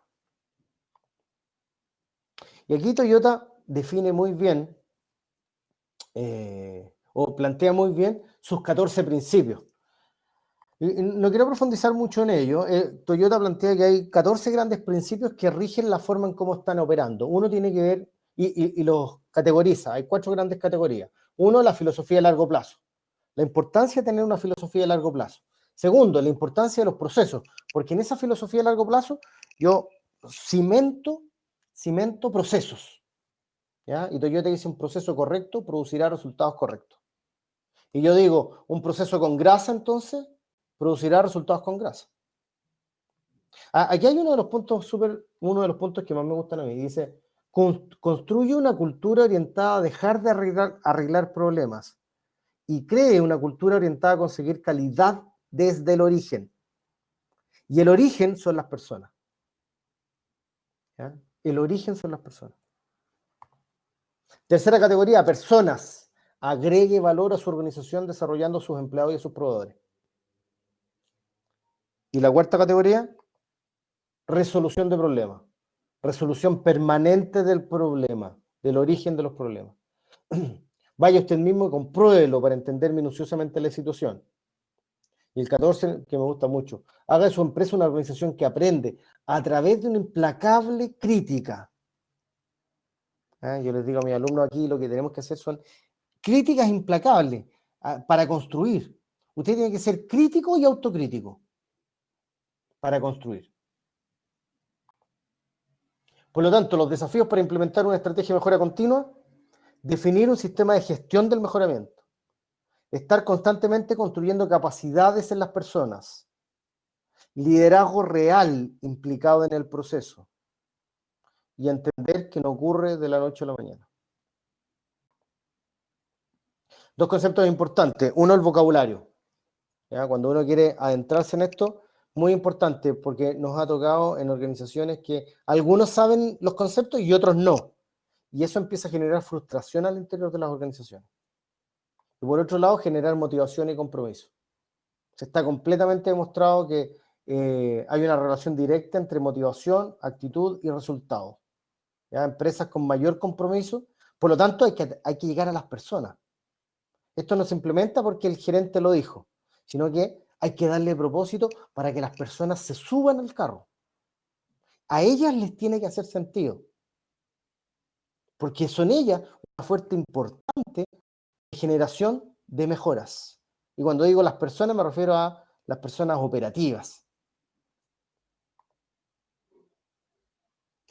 Y aquí Toyota define muy bien, o plantea muy bien, sus 14 principios. Y no quiero profundizar mucho en ello. Toyota plantea que hay 14 grandes principios que rigen la forma en cómo están operando. Uno tiene que ver, y los categoriza, hay 4 grandes categorías. Uno, la filosofía de largo plazo. La importancia de tener una filosofía de largo plazo. Segundo, la importancia de los procesos, porque en esa filosofía de largo plazo yo cimento procesos, ¿ya? Y Toyota dice un proceso correcto producirá resultados correctos. Y yo digo, un proceso con grasa, entonces, producirá resultados con grasa. Aquí hay uno de los puntos que más me gustan a mí. Dice, construye una cultura orientada a dejar de arreglar problemas y cree una cultura orientada a conseguir calidad desde el origen. Y el origen son las personas. ¿Ya? El origen son las personas. Tercera categoría, personas. Agregue valor a su organización desarrollando a sus empleados y a sus proveedores. Y la cuarta categoría, resolución de problemas. Resolución permanente del problema, del origen de los problemas. Vaya usted mismo y compruébelo para entender minuciosamente la situación. Y el 14, que me gusta mucho, haga de su empresa una organización que aprende a través de una implacable crítica. Yo les digo a mis alumnos aquí, lo que tenemos que hacer son críticas implacables para construir. Usted tiene que ser crítico y autocrítico para construir. Por lo tanto, los desafíos para implementar una estrategia de mejora continua: definir un sistema de gestión del mejoramiento, estar constantemente construyendo capacidades en las personas, liderazgo real implicado en el proceso y entender que no ocurre de la noche a la mañana. Dos conceptos importantes. Uno, el vocabulario. ¿Ya? Cuando uno quiere adentrarse en esto, muy importante, porque nos ha tocado en organizaciones que algunos saben los conceptos y otros no. Y eso empieza a generar frustración al interior de las organizaciones. Y por otro lado, generar motivación y compromiso. Se está completamente demostrado que hay una relación directa entre motivación, actitud y resultados. ¿Ya? Empresas con mayor compromiso, por lo tanto hay que llegar a las personas. Esto no se implementa porque el gerente lo dijo, sino que hay que darle propósito para que las personas se suban al carro. A ellas les tiene que hacer sentido, porque son ellas una fuerte importante de generación de mejoras. Y cuando digo las personas me refiero a las personas operativas.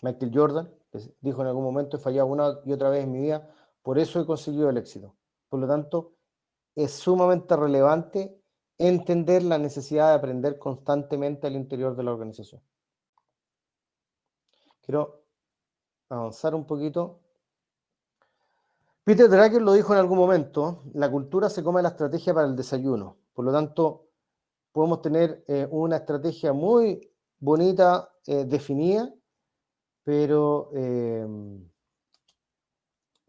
Michael Jordan dijo en algún momento: he fallado una y otra vez en mi vida, por eso he conseguido el éxito. Por lo tanto, es sumamente relevante entender la necesidad de aprender constantemente al interior de la organización. Quiero avanzar un poquito. Peter Drucker lo dijo en algún momento: la cultura se come la estrategia para el desayuno. Por lo tanto, podemos tener una estrategia muy bonita, definida, pero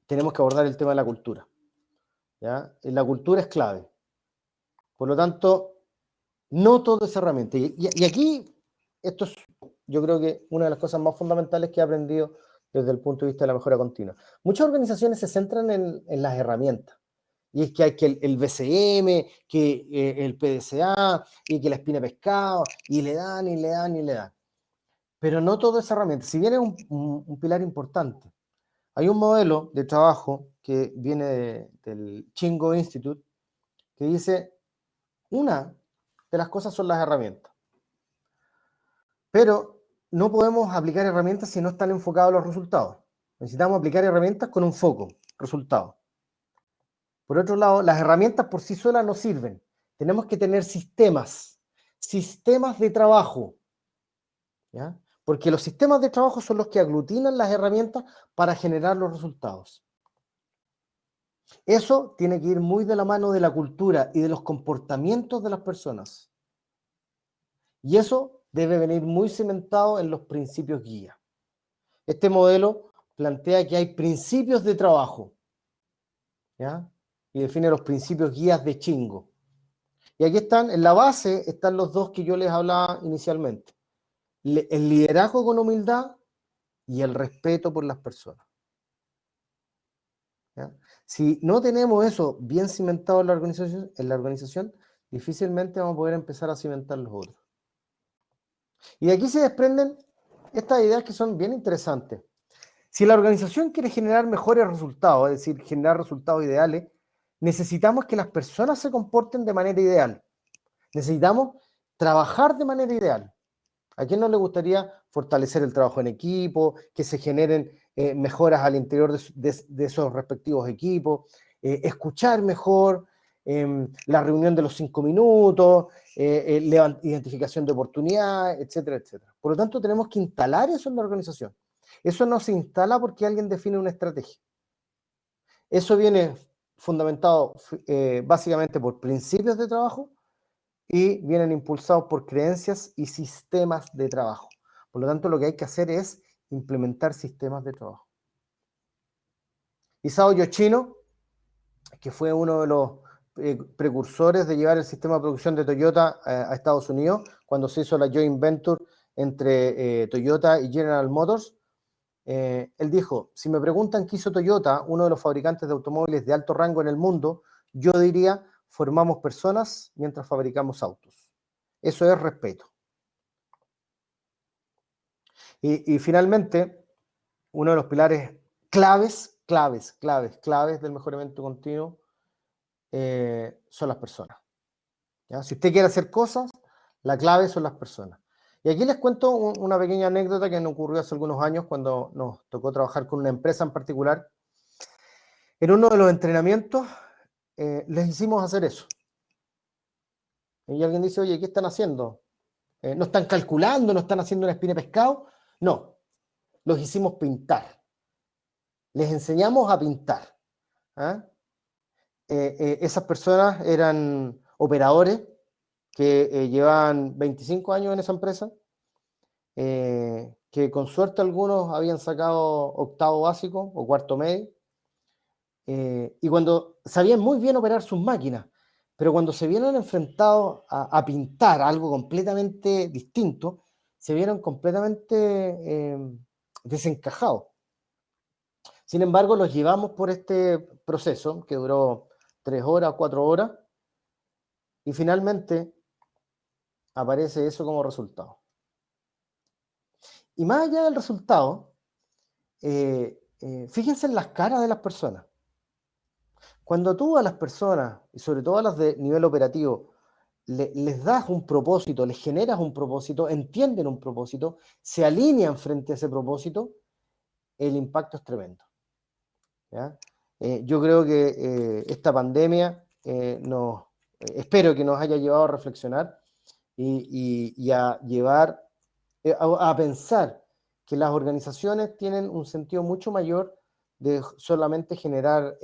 tenemos que abordar el tema de la cultura. ¿Ya? La cultura es clave. Por lo tanto, no todo es herramienta. Y aquí, esto es, yo creo que una de las cosas más fundamentales que he aprendido desde el punto de vista de la mejora continua. Muchas organizaciones se centran en las herramientas. Y es que hay que el BCM, que el PDCA, y que la espina de pescado, y le dan, y le dan, y le dan. Pero no todo es herramienta. Si bien es un pilar importante. Hay un modelo de trabajo que viene del Chingo Institute que dice: una de las cosas son las herramientas. Pero no podemos aplicar herramientas si no están enfocados los resultados. Necesitamos aplicar herramientas con un foco, resultados. Por otro lado, las herramientas por sí solas no sirven. Tenemos que tener sistemas de trabajo, ¿ya? Porque los sistemas de trabajo son los que aglutinan las herramientas para generar los resultados. Eso tiene que ir muy de la mano de la cultura y de los comportamientos de las personas. Y eso debe venir muy cimentado en los principios guía. Este modelo plantea que hay principios de trabajo, ¿ya? Y define los principios guías de Chingo. Y aquí están, en la base, están los dos que yo les hablaba inicialmente. El liderazgo con humildad y el respeto por las personas, ¿ya? Si no tenemos eso bien cimentado en la organización, difícilmente vamos a poder empezar a cimentar los otros. Y de aquí se desprenden estas ideas que son bien interesantes. Si la organización quiere generar mejores resultados, es decir, generar resultados ideales, necesitamos que las personas se comporten de manera ideal. Necesitamos trabajar de manera ideal. ¿A quién no le gustaría fortalecer el trabajo en equipo, que se generen mejoras al interior de esos respectivos equipos, escuchar mejor, la reunión de los 5 minutos, identificación de oportunidades, etcétera, etcétera? Por lo tanto, tenemos que instalar eso en la organización. Eso no se instala porque alguien define una estrategia. Eso viene fundamentado básicamente por principios de trabajo y vienen impulsados por creencias y sistemas de trabajo. Por lo tanto, lo que hay que hacer es implementar sistemas de trabajo. Isao Yoshino, que fue uno de los precursores de llevar el sistema de producción de Toyota a Estados Unidos, cuando se hizo la joint venture entre Toyota y General Motors, él dijo, si me preguntan qué hizo Toyota, uno de los fabricantes de automóviles de alto rango en el mundo, yo diría, formamos personas mientras fabricamos autos. Eso es respeto. Y finalmente, uno de los pilares claves del mejoramiento continuo son las personas, ¿ya? Si usted quiere hacer cosas, la clave son las personas. Y aquí les cuento una pequeña anécdota que nos ocurrió hace algunos años cuando nos tocó trabajar con una empresa en particular. En uno de los entrenamientos les hicimos hacer eso. Y alguien dice, oye, ¿qué están haciendo? ¿No están calculando? ¿No están haciendo una espina de pescado? No, los hicimos pintar. Les enseñamos a pintar. ¿Ah? Esas personas eran operadores que llevaban 25 años en esa empresa, que con suerte algunos habían sacado octavo básico o cuarto medio, y cuando sabían muy bien operar sus máquinas, pero cuando se vieron enfrentados a pintar algo completamente distinto, se vieron completamente desencajados. Sin embargo, los llevamos por este proceso que duró 3 horas, 4 horas, y finalmente aparece eso como resultado. Y más allá del resultado, fíjense en las caras de las personas. Cuando tú a las personas, y sobre todo a las de nivel operativo, les das un propósito, les generas un propósito, entienden un propósito, se alinean frente a ese propósito, el impacto es tremendo, ¿ya? Yo creo que esta pandemia espero que nos haya llevado a reflexionar y a llevar a pensar que las organizaciones tienen un sentido mucho mayor de solamente generar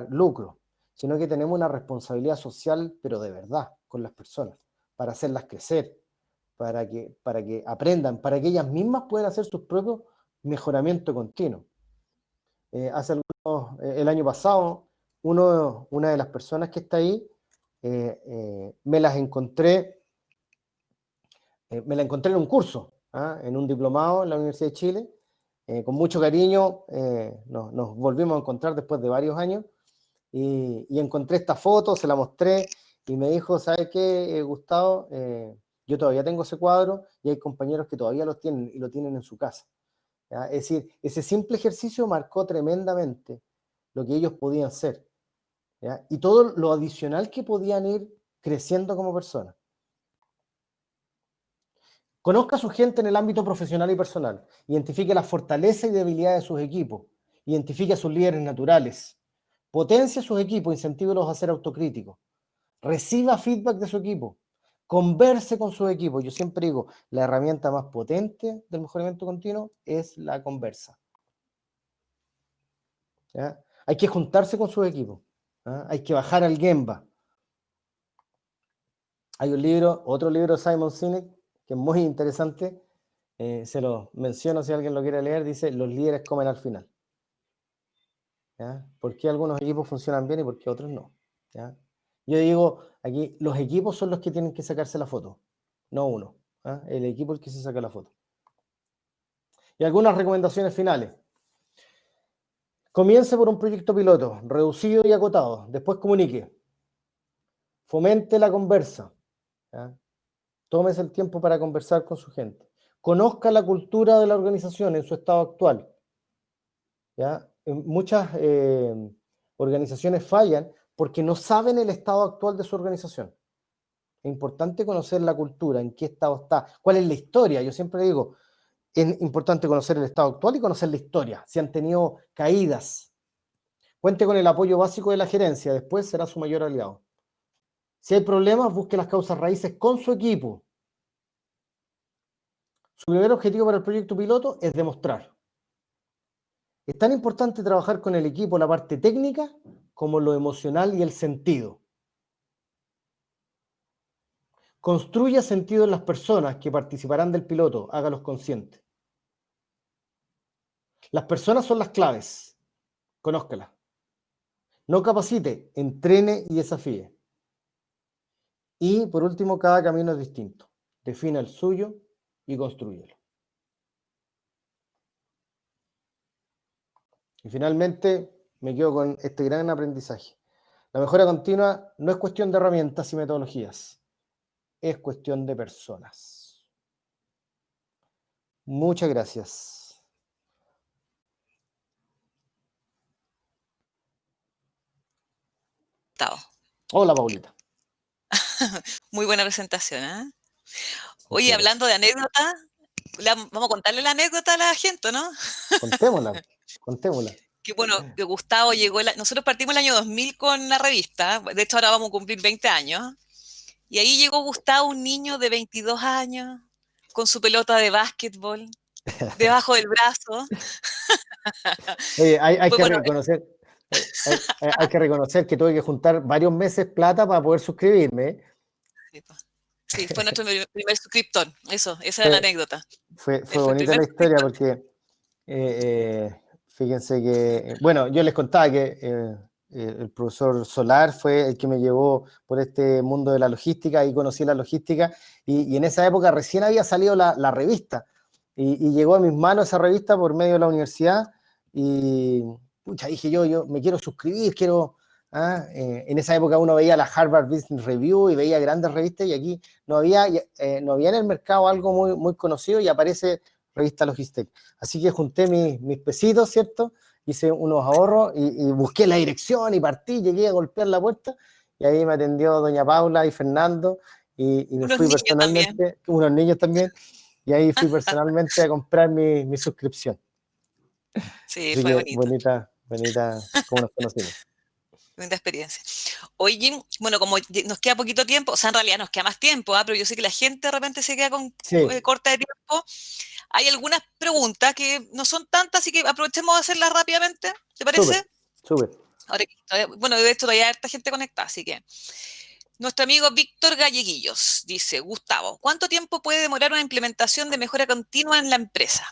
lucro, sino que tenemos una responsabilidad social, pero de verdad, con las personas, para hacerlas crecer, para que aprendan, para que ellas mismas puedan hacer sus propios mejoramientos continuos. El año pasado, una de las personas que está ahí, me la encontré en un curso, en un diplomado en la Universidad de Chile. Con mucho cariño nos volvimos a encontrar después de varios años y encontré esta foto, se la mostré y me dijo, ¿sabes qué, Gustavo? Yo todavía tengo ese cuadro y hay compañeros que todavía lo tienen y lo tienen en su casa, ¿ya? Es decir, ese simple ejercicio marcó tremendamente lo que ellos podían ser, ¿ya? Y todo lo adicional que podían ir creciendo como personas. Conozca a su gente en el ámbito profesional y personal. Identifique las fortalezas y debilidades de sus equipos. Identifique a sus líderes naturales. Potencie a sus equipos, incentívelos a ser autocríticos. Reciba feedback de su equipo. Converse con su equipo. Yo siempre digo, la herramienta más potente del mejoramiento continuo es la conversa, ¿ya? Hay que juntarse con su equipo, ¿ya? Hay que bajar al Gemba. Hay otro libro de Simon Sinek, que es muy interesante, Se lo menciono si alguien lo quiere leer, dice, los líderes comen al final. ¿Ya? ¿Por qué algunos equipos funcionan bien y por qué otros no? ¿Ya? Yo digo, aquí los equipos son los que tienen que sacarse la foto, no uno. ¿Ya? El equipo es el que se saca la foto. Y algunas recomendaciones finales. Comience por un proyecto piloto, reducido y acotado. Después comunique. Fomente la conversa. ¿Ya? Tómese el tiempo para conversar con su gente. Conozca la cultura de la organización en su estado actual. ¿Ya? Muchas organizaciones fallan porque no saben el estado actual de su organización. Es importante conocer la cultura, en qué estado está, cuál es la historia. Yo siempre digo, es importante conocer el estado actual y conocer la historia. Si han tenido caídas, cuente con el apoyo básico de la gerencia, después será su mayor aliado. Si hay problemas, busque las causas raíces con su equipo. Su primer objetivo para el proyecto piloto es demostrar. Es tan importante trabajar con el equipo la parte técnica como lo emocional y el sentido. Construya sentido en las personas que participarán del piloto, hágalos conscientes. Las personas son las claves, conózcalas. No capacite, entrene y desafíe. Y por último, cada camino es distinto. Defina el suyo y construyelo. Y finalmente, me quedo con este gran aprendizaje. La mejora continua no es cuestión de herramientas y metodologías, es cuestión de personas. Muchas gracias. Hola, Paulita. Muy buena presentación, ¿eh? Oye, Muchas gracias. hablando de anécdota, vamos a contarle la anécdota a la gente, ¿no? Contémosla, contémosla. Que bueno, que Gustavo llegó, nosotros partimos el año 2000 con la revista, de hecho ahora vamos a cumplir 20 años, y ahí llegó Gustavo, un niño de 22 años, con su pelota de básquetbol, debajo del brazo. Oye, hay Pues que bueno, reconocer, hay que reconocer que tuve que juntar varios meses plata para poder suscribirme. sí, pues, sí, fue nuestro primer suscriptor, esa era la Fue, anécdota. Él fue fue el bonita primer la historia suscriptor. porque fíjense que, bueno, yo les contaba que el profesor Solar fue el que me llevó por este mundo de la logística y conocí la logística y en esa época recién había salido la revista y llegó a mis manos esa revista por medio de la universidad y pucha, dije yo me quiero suscribir, quiero... en esa época uno veía la Harvard Business Review y veía grandes revistas y aquí no había en el mercado algo muy, muy conocido y aparece revista Logistec. Así que junté mis pesitos, ¿cierto? Hice unos ahorros y busqué la dirección y partí, llegué a golpear la puerta y ahí me atendió doña Paula y Fernando y me Unos fui niños también. personalmente, unos niños también, y ahí fui personalmente a comprar mi suscripción. Sí, Así fue que bonito. bonita, bonita, como nos conocimos. Linda experiencia. Oye, bueno, como nos queda poquito tiempo, o sea, en realidad nos queda más tiempo, pero yo sé que la gente de repente se queda con Sí, corta de tiempo. Hay algunas preguntas que no son tantas, así que aprovechemos de hacerlas rápidamente, ¿te súper, parece? súper. Ahora, bueno, de hecho todavía hay harta gente conectada, así que nuestro amigo Víctor Galleguillos dice, Gustavo, ¿cuánto tiempo puede demorar una implementación de mejora continua en la empresa?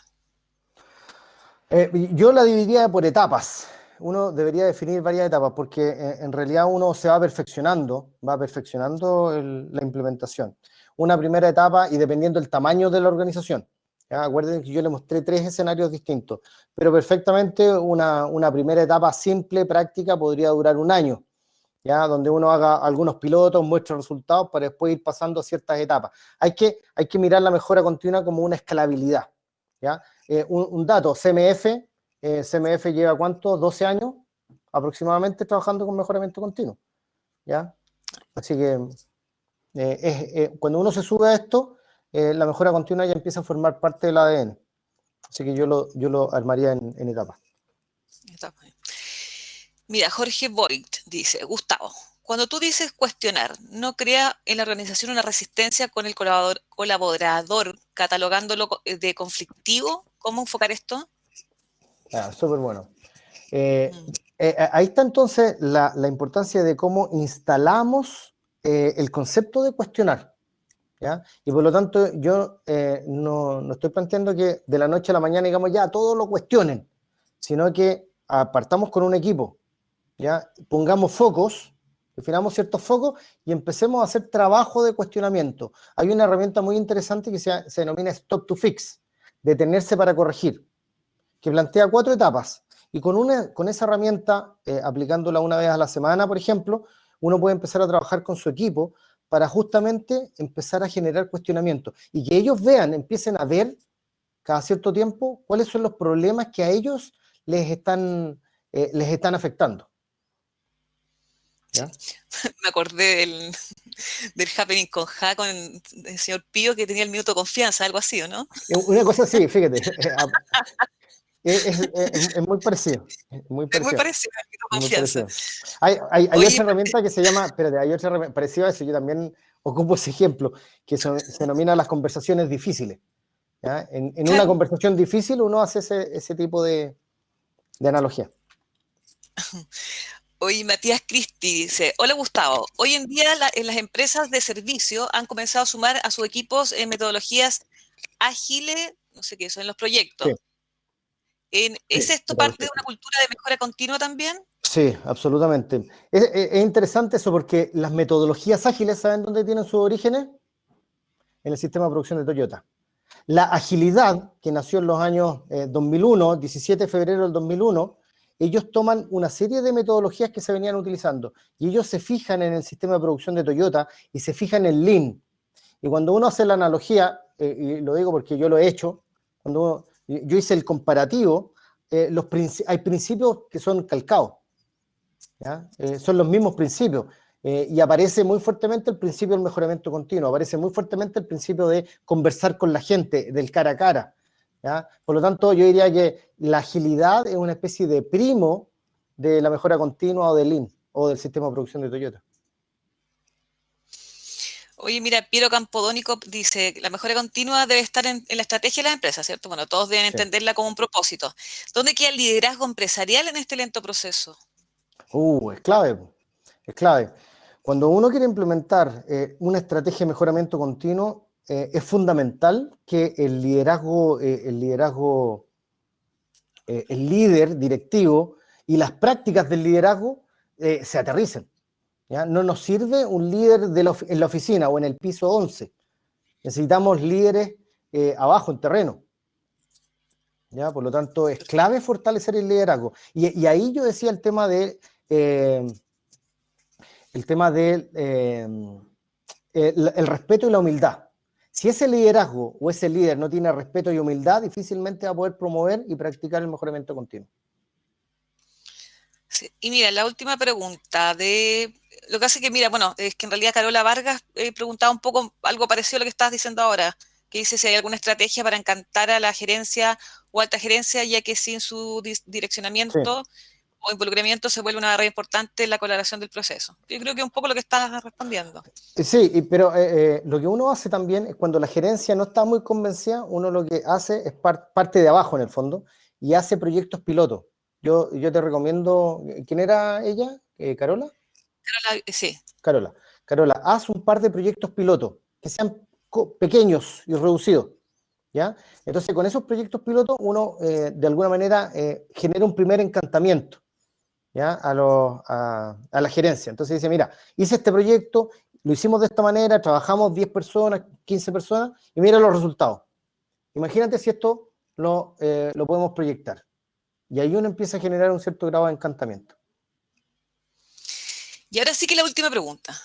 Yo la dividiría por etapas. Uno debería definir varias etapas porque en realidad uno se va perfeccionando la implementación. Una primera etapa y dependiendo del tamaño de la organización. ¿Ya? Acuérdense que yo le mostré 3 escenarios distintos, pero perfectamente una primera etapa simple, práctica, podría durar un año, ¿ya? Donde uno haga algunos pilotos, muestre resultados para después ir pasando a ciertas etapas. Hay que mirar la mejora continua como una escalabilidad, ¿ya? Un dato, CMF lleva ¿cuánto? 12 años aproximadamente trabajando con mejoramiento continuo, ¿ya? Así que cuando uno se sube a esto, la mejora continua ya empieza a formar parte del ADN. Así que yo lo armaría en etapas. Mira, Jorge Voigt dice, Gustavo, cuando tú dices cuestionar, ¿no crea en la organización una resistencia con el colaborador catalogándolo de conflictivo? ¿Cómo enfocar esto? Súper bueno. Eh, Mm, Ahí está entonces la importancia de cómo instalamos el concepto de cuestionar. ¿ya? Y por lo tanto, yo no estoy planteando que de la noche a la mañana, digamos, ya todos lo cuestionen, sino que partamos con un equipo, ¿ya? Pongamos focos, definamos ciertos focos y empecemos a hacer trabajo de cuestionamiento. Hay una herramienta muy interesante que se denomina Stop to Fix, detenerse para corregir, que plantea 4 etapas. Y con esa herramienta, aplicándola una vez a la semana, por ejemplo, uno puede empezar a trabajar con su equipo para justamente empezar a generar cuestionamientos y que ellos empiecen a ver cada cierto tiempo cuáles son los problemas que a ellos les están afectando. ¿Ya? Sí. Me acordé del Happening con Ja, con el señor Pío, que tenía el minuto de confianza, algo así, ¿o no? Una cosa así, fíjate, es muy parecido, muy Es muy parecido, parecido al minuto de muy confianza. parecido. Hay Oye, otra herramienta que se llama, espérate, hay otra herramienta parecida a eso, yo también ocupo ese ejemplo, que se denomina las conversaciones difíciles. ¿Ya? En una claro. conversación difícil uno hace ese tipo de analogía. Oye, Matías Cristi dice, hola Gustavo, hoy en día en las empresas de servicio han comenzado a sumar a sus equipos en metodologías ágiles, no sé qué son los Sí, proyectos. ¿Es sí, esto parte de una cultura de mejora continua también? sí, absolutamente. Es interesante eso porque las metodologías ágiles, ¿saben dónde tienen sus orígenes? En el sistema de producción de Toyota. La agilidad, que nació en los años 2001, 17 de febrero del 2001, ellos toman una serie de metodologías que se venían utilizando y ellos se fijan en el sistema de producción de Toyota y se fijan en Lean. Y cuando uno hace la analogía, y lo digo porque yo lo he hecho, yo hice el comparativo, hay principios que son calcados, ¿ya? Son los mismos principios. Y aparece muy fuertemente el principio del mejoramiento continuo, aparece muy fuertemente el principio de conversar con la gente, del cara a cara, ¿ya? Por lo tanto, yo diría que la agilidad es una especie de primo de la mejora continua o del Lean, o del sistema de producción de Toyota. Oye, mira, Piero Campodónico dice, la mejora continua debe estar en la estrategia de las empresas, ¿cierto? Bueno, todos deben Sí. entenderla como un propósito. ¿Dónde queda el liderazgo empresarial en este lento proceso? Es clave, po. Es clave. Cuando uno quiere implementar una estrategia de mejoramiento continuo, es fundamental que el líder directivo y las prácticas del liderazgo se aterricen. ¿Ya? No nos sirve un líder en la oficina o en el piso 11. Necesitamos líderes abajo, en terreno. ¿Ya? Por lo tanto, es clave fortalecer el liderazgo. Y ahí yo decía eh, el tema de el respeto y la humildad. Si ese liderazgo o ese líder no tiene respeto y humildad, difícilmente va a poder promover y practicar el mejoramiento continuo. Sí. Y mira, la última pregunta de... Lo que hace que, mira, bueno, es que en realidad Carola Vargas preguntaba un poco algo parecido a lo que estabas diciendo ahora, que dice si hay alguna estrategia para encantar a la gerencia o alta gerencia, ya que sin su Sí, direccionamiento o involucramiento se vuelve una barrera importante en la colaboración del proceso. Yo creo que es un poco lo que estás respondiendo. sí, pero lo que uno hace también es cuando la gerencia no está muy convencida, uno lo que hace es parte de abajo en el fondo y hace proyectos pilotos. Yo te recomiendo, ¿quién era ella? ¿Carola? Sí. Carola, haz un par de proyectos pilotos que sean pequeños y reducidos, ¿ya? Entonces, con esos proyectos pilotos, uno de alguna manera genera un primer encantamiento, ¿ya? A la gerencia. Entonces dice, mira, hice este proyecto, lo hicimos de esta manera, trabajamos 10 personas, 15 personas, y mira los resultados. Imagínate si esto lo podemos proyectar. Y ahí uno empieza a generar un cierto grado de encantamiento. Y ahora sí que la última pregunta.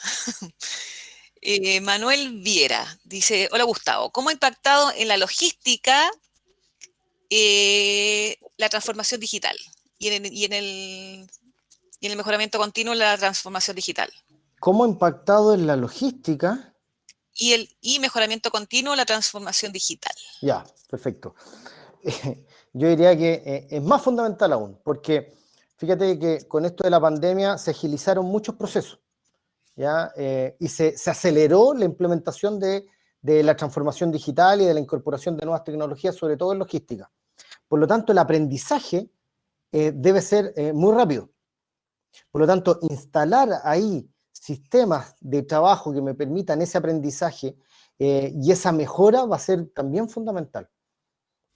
Manuel Viera dice, hola Gustavo, ¿cómo ha impactado en la logística la transformación digital y en el mejoramiento continuo la transformación digital? ¿Cómo ha impactado en la logística? Y mejoramiento continuo la transformación digital. Ya, perfecto. Yo diría que es más fundamental aún, porque fíjate que con esto de la pandemia se agilizaron muchos procesos, ¿ya? Y se aceleró la implementación de la transformación digital y de la incorporación de nuevas tecnologías, sobre todo en logística. Por lo tanto, el aprendizaje debe ser muy rápido. Por lo tanto, instalar ahí sistemas de trabajo que me permitan ese aprendizaje y esa mejora va a ser también fundamental.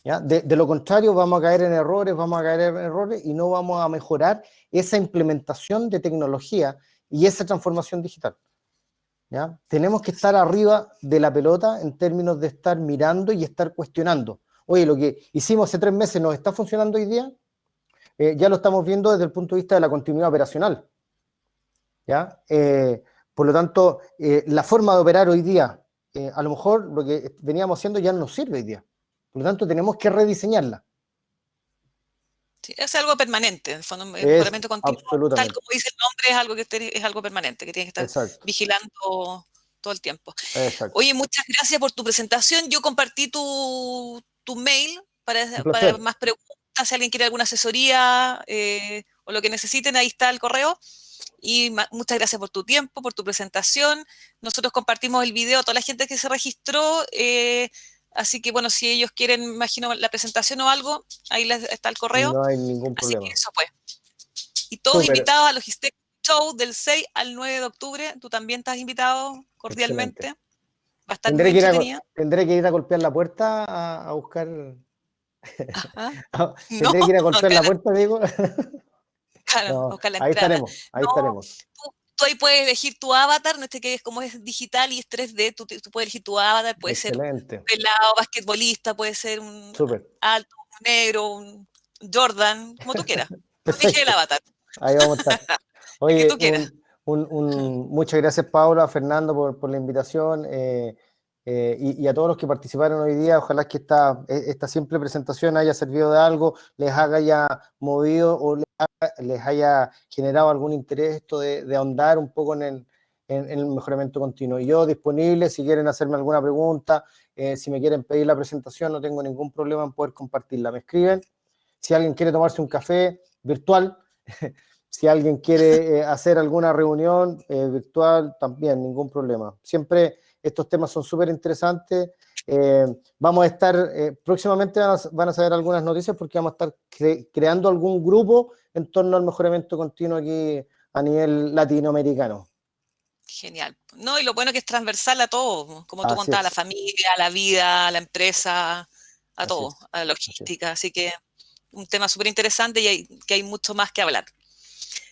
¿Ya? De lo contrario, vamos a caer en errores y no vamos a mejorar esa implementación de tecnología y esa transformación digital. ¿Ya? Tenemos que estar arriba de la pelota en términos de estar mirando y estar cuestionando. Oye, lo que hicimos hace 3 meses nos está funcionando hoy día, ya lo estamos viendo desde el punto de vista de la continuidad operacional. ¿Ya? Por lo tanto, la forma de operar hoy día, a lo mejor lo que veníamos haciendo ya no nos sirve hoy día. Por lo tanto, tenemos que rediseñarla. Sí, es algo permanente, en el fondo, el Es mejoramiento continuo, tal absolutamente. como dice el nombre, es algo es algo permanente, que tienes que estar Exacto, vigilando todo el tiempo. exacto. Oye, muchas gracias por tu presentación. Yo compartí tu mail Un para placer. más preguntas, si alguien quiere alguna asesoría o lo que necesiten, ahí está el correo. Y muchas gracias por tu tiempo, por tu presentación. Nosotros compartimos el video a toda la gente que se registró. Así que, bueno, si ellos quieren, imagino, la presentación o algo, ahí está el correo. No hay ningún Así que problema. eso pues. Y todos Súper, invitados a Logistec Show del 6 al 9 de octubre. Tú también estás invitado cordialmente. excelente. Va a estar muy entretenida. Tendré que ir a golpear la puerta a buscar. Ajá. No, Tendré que ir a no golpear te la van a, puerta, digo. claro, No, buscar la ahí entrada. estaremos, ahí No, estaremos. tú ahí puedes elegir tu avatar, no este que es como es digital y es 3D, tú puedes elegir tu avatar, puede ser un Excelente, pelado, basquetbolista, puede ser un súper, alto, un negro, un Jordan, como tú quieras. Tú elige el perfecto. avatar, Ahí vamos a estar. el que Oye, tú quieras. muchas gracias, Paula, Fernando, por la invitación y a todos los que participaron hoy día. Ojalá que esta simple presentación haya servido de algo, les haya movido o les haya generado algún interés esto de ahondar un poco en el mejoramiento continuo. Y yo disponible, si quieren hacerme alguna pregunta, si me quieren pedir la presentación, no tengo ningún problema en poder compartirla. Me escriben. Si alguien quiere tomarse un café virtual, si alguien quiere hacer alguna reunión virtual, también, ningún problema. Siempre estos temas son súper interesantes. Vamos a estar, próximamente van a saber algunas noticias porque vamos a estar creando algún grupo en torno al mejoramiento continuo aquí a nivel latinoamericano. Genial. No, y lo bueno que es transversal a todo, como tú Así contabas, a la es, familia, a la vida, a la empresa, a así todo, es, a la así es. logística. Así que un tema súper interesante y que hay mucho más que hablar.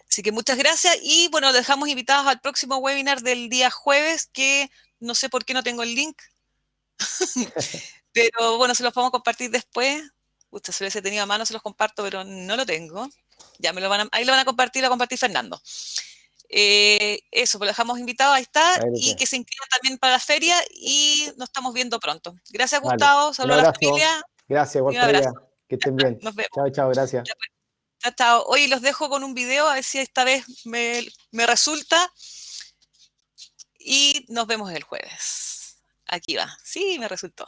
Así que muchas gracias y bueno, dejamos invitados al próximo webinar del día jueves, que no sé por qué no tengo el link, pero bueno, se los podemos compartir después. Usted si lo hubiese tenido a mano, se los comparto, pero no lo tengo. Ya ahí lo van a compartir Fernando. Eso, pues lo dejamos invitado, ahí está, Ahí lo y tiene. que se inscriban también para la feria y nos estamos viendo pronto. Gracias, Vale, Gustavo, un saludos a la abrazo. familia Gracias, y igual un para abrazo. allá. Que estén bien. Nos vemos. Chao, chao, gracias. Ya, pues. Chao, chao. Hoy los dejo con un video, a ver si esta vez me resulta y nos vemos el jueves. Aquí va. Sí, me resultó.